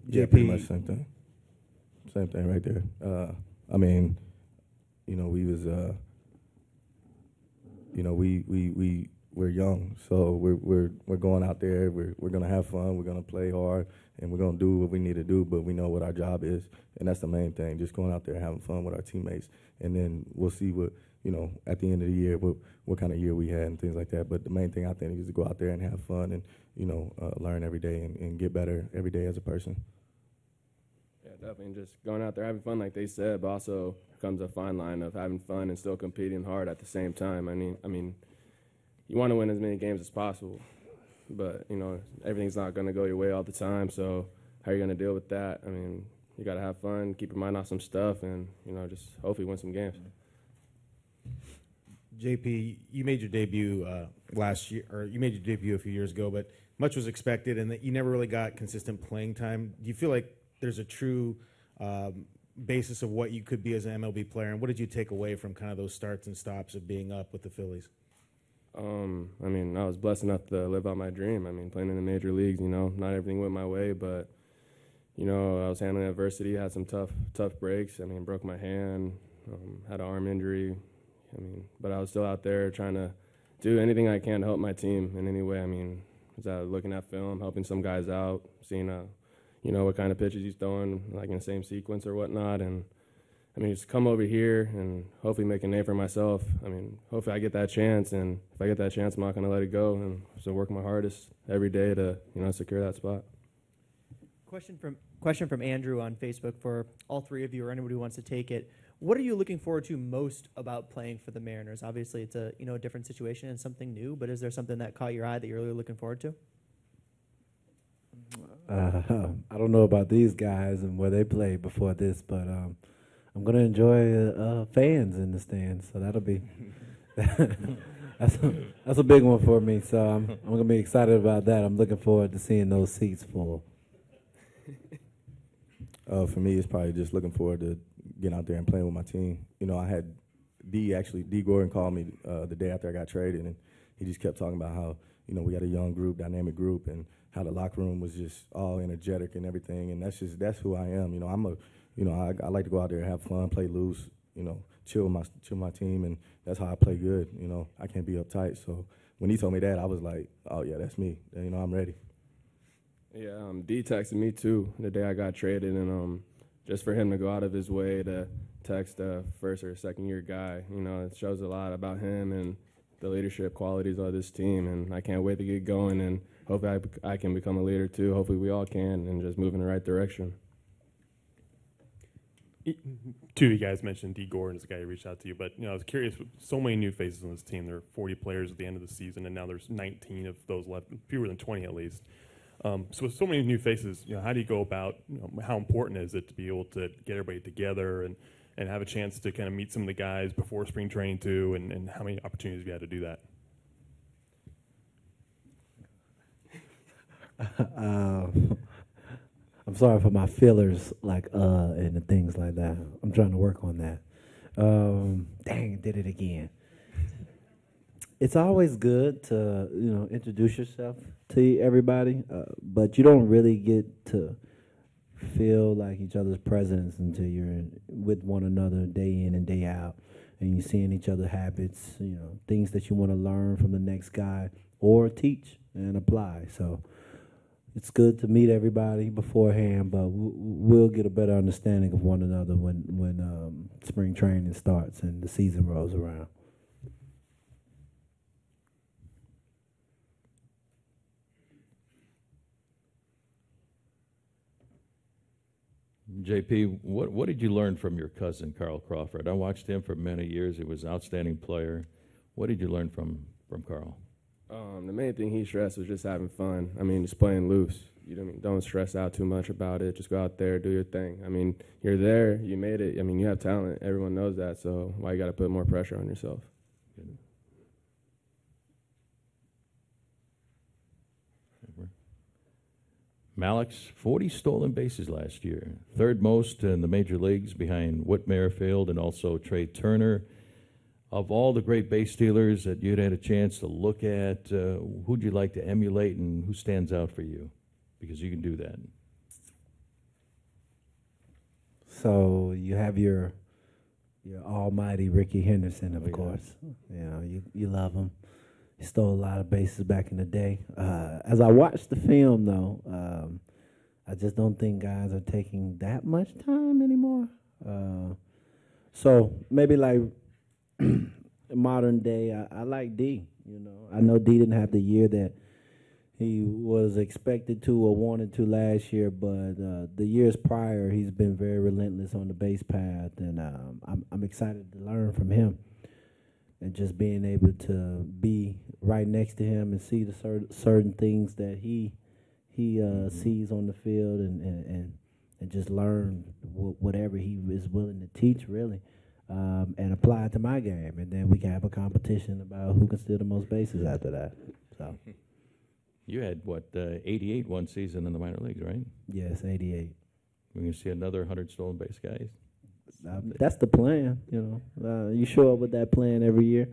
Yeah, pretty much same thing. Same thing right there. We're young, so we're going out there. We're gonna have fun. We're gonna play hard, and we're gonna do what we need to do. But we know what our job is, and that's the main thing. Just going out there, having fun with our teammates, and then we'll see what at the end of the year, what kind of year we had and things like that. But the main thing I think is to go out there and have fun and, learn every day and get better every day as a person. Yeah, definitely. And just going out there having fun, like they said, but also comes a fine line of having fun and still competing hard at the same time. I mean, you want to win as many games as possible, but, everything's not going to go your way all the time. So how are you going to deal with that? I mean, you got to have fun, keep your mind off some stuff, and, just hopefully win some games. JP, you made your debut last year, or you made your debut a few years ago, but much was expected, and that you never really got consistent playing time. Do you feel like there's a true basis of what you could be as an MLB player, and what did you take away from kind of those starts and stops of being up with the Phillies? I was blessed enough to live out my dream. Playing in the major leagues, not everything went my way, but, I was handling adversity, had some tough breaks. Broke my hand, had an arm injury. But I was still out there trying to do anything I can to help my team in any way. Was out looking at film, helping some guys out, seeing, what kind of pitches he's throwing, like in the same sequence or whatnot. And, just come over here and hopefully make a name for myself. Hopefully I get that chance, and if I get that chance, I'm not going to let it go. And so work my hardest every day to, secure that spot. Question from Andrew on Facebook for all three of you or anybody who wants to take it. What are you looking forward to most about playing for the Mariners? Obviously, it's a a different situation and something new, but is there something that caught your eye that you're really looking forward to? I don't know about these guys and where they played before this, but I'm going to enjoy fans in the stands, so that'll be that's a big one for me. So I'm going to be excited about that. I'm looking forward to seeing those seats full. For me, it's probably just looking forward to getting out there and playing with my team. I had Dee Gordon called me the day after I got traded, and he just kept talking about how, we got a young group, dynamic group, and how the locker room was just all energetic and everything, and that's who I am. I like to go out there and have fun, play loose, chill my team, and that's how I play good. I can't be uptight. So when he told me that, I was like, oh yeah, that's me. I'm ready. Yeah, Dee texted me too the day I got traded, and just for him to go out of his way to text a first or second year guy, it shows a lot about him and the leadership qualities of this team, and I can't wait to get going, and hopefully I can become a leader too. Hopefully we all can, and just move in the right direction. Two of you guys mentioned Dee Gordon as the guy who reached out to you, but I was curious, with so many new faces on this team, there are 40 players at the end of the season, and now there's 19 of those left, fewer than 20 at least. So with so many new faces, how do you go about, how important is it to be able to get everybody together and have a chance to kind of meet some of the guys before spring training too, and how many opportunities have you had to do that? I'm sorry for my fillers, and the things like that. I'm trying to work on that. Dang, did it again. It's always good to, introduce yourself to everybody, but you don't really get to feel like each other's presence until you're with one another day in and day out, and you're seeing each other's habits, things that you want to learn from the next guy or teach and apply. So it's good to meet everybody beforehand, but we'll get a better understanding of one another when spring training starts and the season rolls around. JP, what did you learn from your cousin, Carl Crawford? I watched him for many years. He was an outstanding player. What did you learn from Carl? The main thing he stressed was just having fun. Just playing loose. Don't stress out too much about it. Just go out there, do your thing. You're there. You made it. You have talent. Everyone knows that. So why you got to put more pressure on yourself? Malik's 40 stolen bases last year, third most in the major leagues behind Whit Merrifield and also Trey Turner. Of all the great base stealers that you'd had a chance to look at, who'd you like to emulate and who stands out for you? Because you can do that. So you have your almighty Rickey Henderson, of course. You love him. He stole a lot of bases back in the day. As I watched the film, though, I just don't think guys are taking that much time anymore. So maybe like modern day, I like D. You know, I know D didn't have the year that he was expected to or wanted to last year, but the years prior, he's been very relentless on the base path, and I'm excited to learn from him. And just being able to be right next to him and see the certain things that he sees on the field, and just learn whatever he is willing to teach, really, and apply it to my game. And then we can have a competition about who can steal the most bases after that. So. You had, 88 one season in the minor leagues, right? Yes, 88. We're going to see another 100 stolen base guys. That's the plan, you know. You show up with that plan every year.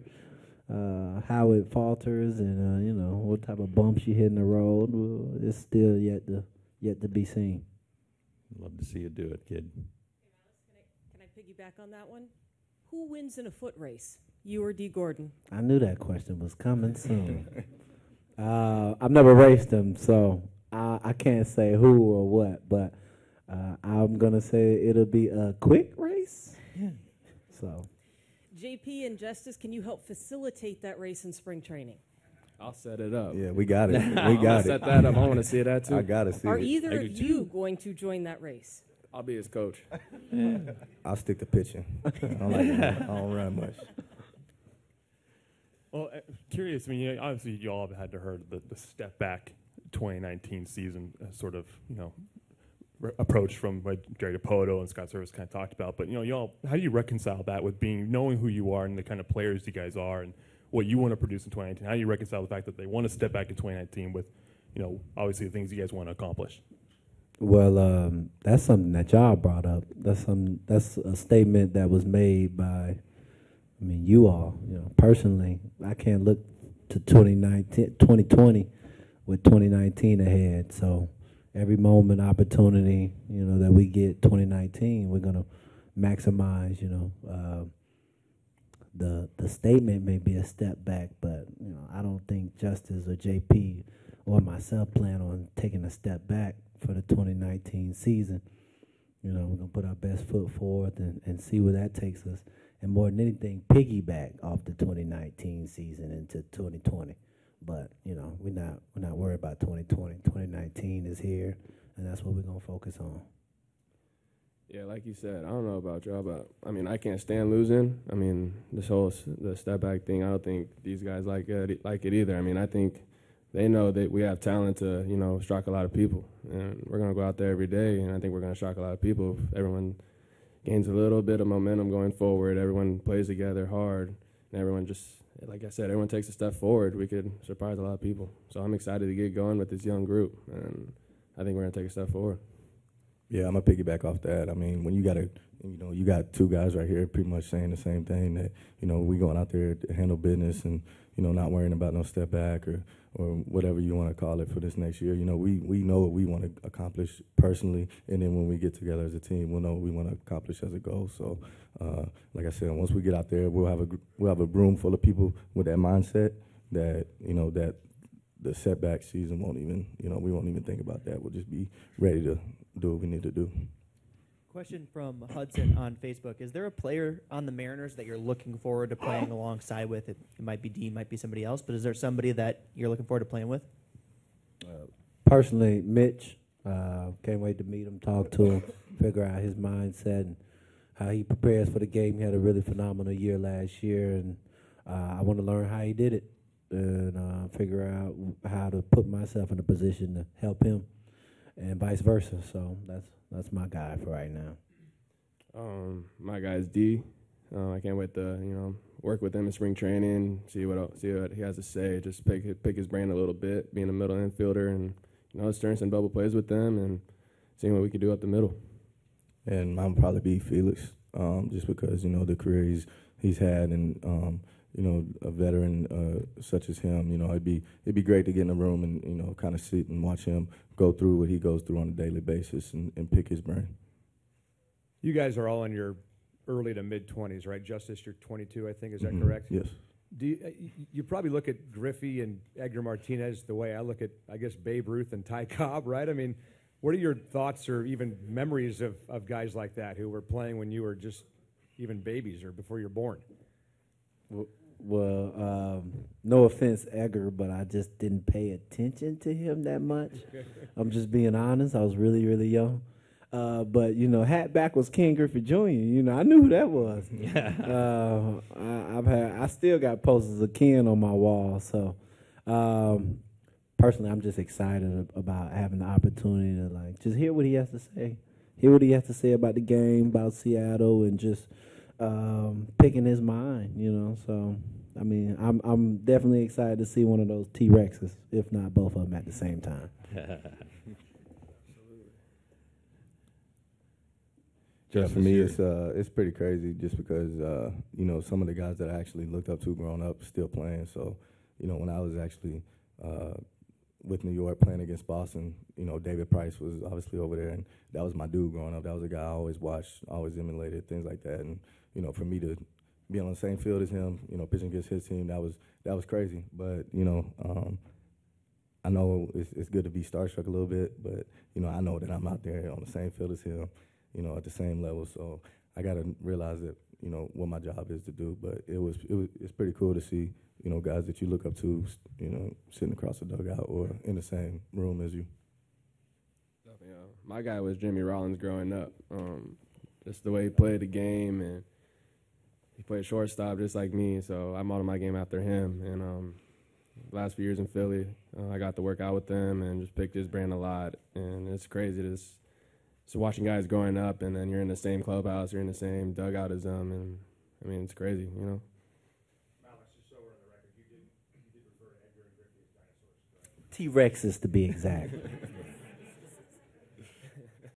How it falters and, what type of bumps you hit in the road, it's still yet to be seen. Love to see you do it, kid. Can I piggyback on that one? Who wins in a foot race, you or Dee Gordon? I knew that question was coming soon. I've never raced him, so I can't say who or what, but I'm going to say it'll be a quick race. So, JP and Justice, can you help facilitate that race in spring training? I'll set it up. Yeah, we got it. We got it. Set that up. I want to see that too. I got to see Are it. either of you going to join that race? I'll be his coach. I'll stick to pitching. I don't run much. Well, curious. I mean, obviously, you all have had to heard the step back 2019 season sort of, approach from what Jerry DiPoto and Scott Service kind of talked about. But y'all, how do you reconcile that with knowing who you are and the kind of players you guys are and what you want to produce in 2019? How do you reconcile the fact that they want to step back in 2019 with, obviously the things you guys want to accomplish? Well, that's something that y'all brought up. That's a statement that was made by. You all, personally, I can't look to 2020 with 2019 ahead. So every moment, opportunity, that we get 2019, we're going to maximize, the statement may be a step back, but, I don't think Justice or JP or myself plan on taking a step back for the 2019 season. We're going to put our best foot forward and see where that takes us. And more than anything, piggyback off the 2019 season into 2020. But, we're not worried about 2020. 2019 is here, and that's what we're going to focus on. Yeah, like you said, I don't know about y'all, but, I can't stand losing. The step back thing, I don't think these guys like it either. I think they know that we have talent to, strike a lot of people. And we're going to go out there every day, and I think we're going to strike a lot of people if everyone gains a little bit of momentum going forward. Everyone plays together hard, and everyone just, like I said, everyone takes a step forward. We could surprise a lot of people. So I'm excited to get going with this young group, and I think we're going to take a step forward. Yeah, I'm going to piggyback off that. When you got two guys right here pretty much saying the same thing, that, we going out there to handle business and, not worrying about no step back or whatever you want to call it for this next year. We know what we want to accomplish personally, and then when we get together as a team, we'll know what we want to accomplish as a goal. So, like I said, once we get out there, we'll have a room full of people with that mindset that that the setback season won't even we won't even think about that. We'll just be ready to do what we need to do. Question from Hudson on Facebook. Is there a player on the Mariners that you're looking forward to playing alongside with? It might be Dean, might be somebody else, but is there somebody that you're looking forward to playing with? Personally, Mitch. Can't wait to meet him, talk to him, figure out his mindset and how he prepares for the game. He had a really phenomenal year last year, and I want to learn how he did it and figure out how to put myself in a position to help him and vice versa. So that's my guy for right now. My guy is D. I can't wait to work with him in spring training, see what he has to say. Just pick his brain a little bit, being a middle infielder, and turn some double plays with them and seeing what we can do up the middle. And I'll probably be Felix, just because the career he's had, and a veteran such as him. It'd be great to get in a room and kind of sit and watch him go through what he goes through on a daily basis and pick his brain. You guys are all in your early to mid-20s, right? Justice, you're 22, I think. Is that correct? Yes. Do you probably look at Griffey and Edgar Martinez the way I look at, I guess, Babe Ruth and Ty Cobb, right? What are your thoughts or even memories of guys like that who were playing when you were just even babies or before you're born? Well, no offense, Edgar, but I just didn't pay attention to him that much. I'm just being honest. I was really, really young. But, you know, Hatback was Ken Griffey Jr. You know, I knew who that was. I still got posters of Ken on my wall. So, personally, I'm just excited about having the opportunity to, like, just hear what he has to say. Hear what he has to say about the game, about Seattle, and just picking his mind, you know. So, I mean, I'm definitely excited to see one of those T-Rexes, if not both of them at the same time. Yeah, for me, it's pretty crazy just because, you know, some of the guys that I actually looked up to growing up still playing. So, you know, when I was actually with New York playing against Boston, you know, David Price was obviously over there, and that was my dude growing up. That was a guy I always watched, always emulated, things like that. And, you know, for me to be on the same field as him, you know, pitching against his team, that was crazy. But, you know, I know it's good to be starstruck a little bit, but, you know, I know that I'm out there on the same field as him, you know, at the same level. So I got to realize that, you know, what my job is to do. But it's pretty cool to see, you know, guys that you look up to, you know, sitting across the dugout or in the same room as you. My guy was Jimmy Rollins growing up. Just the way he played the game, and he played shortstop just like me, so I modeled my game after him. And last few years in Philly, I got to work out with him and just picked his brain a lot. And it's crazy just watching guys growing up, and then you're in the same clubhouse, you're in the same dugout as them, and I mean, it's crazy, you know. T-Rexes to be exact.